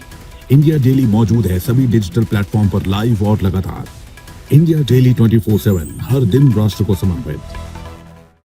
इंडिया डेली मौजूद है सभी डिजिटल प्लेटफॉर्म पर लाइव और लगातार। इंडिया डेली 24/7 हर दिन राष्ट्र को समर्पित।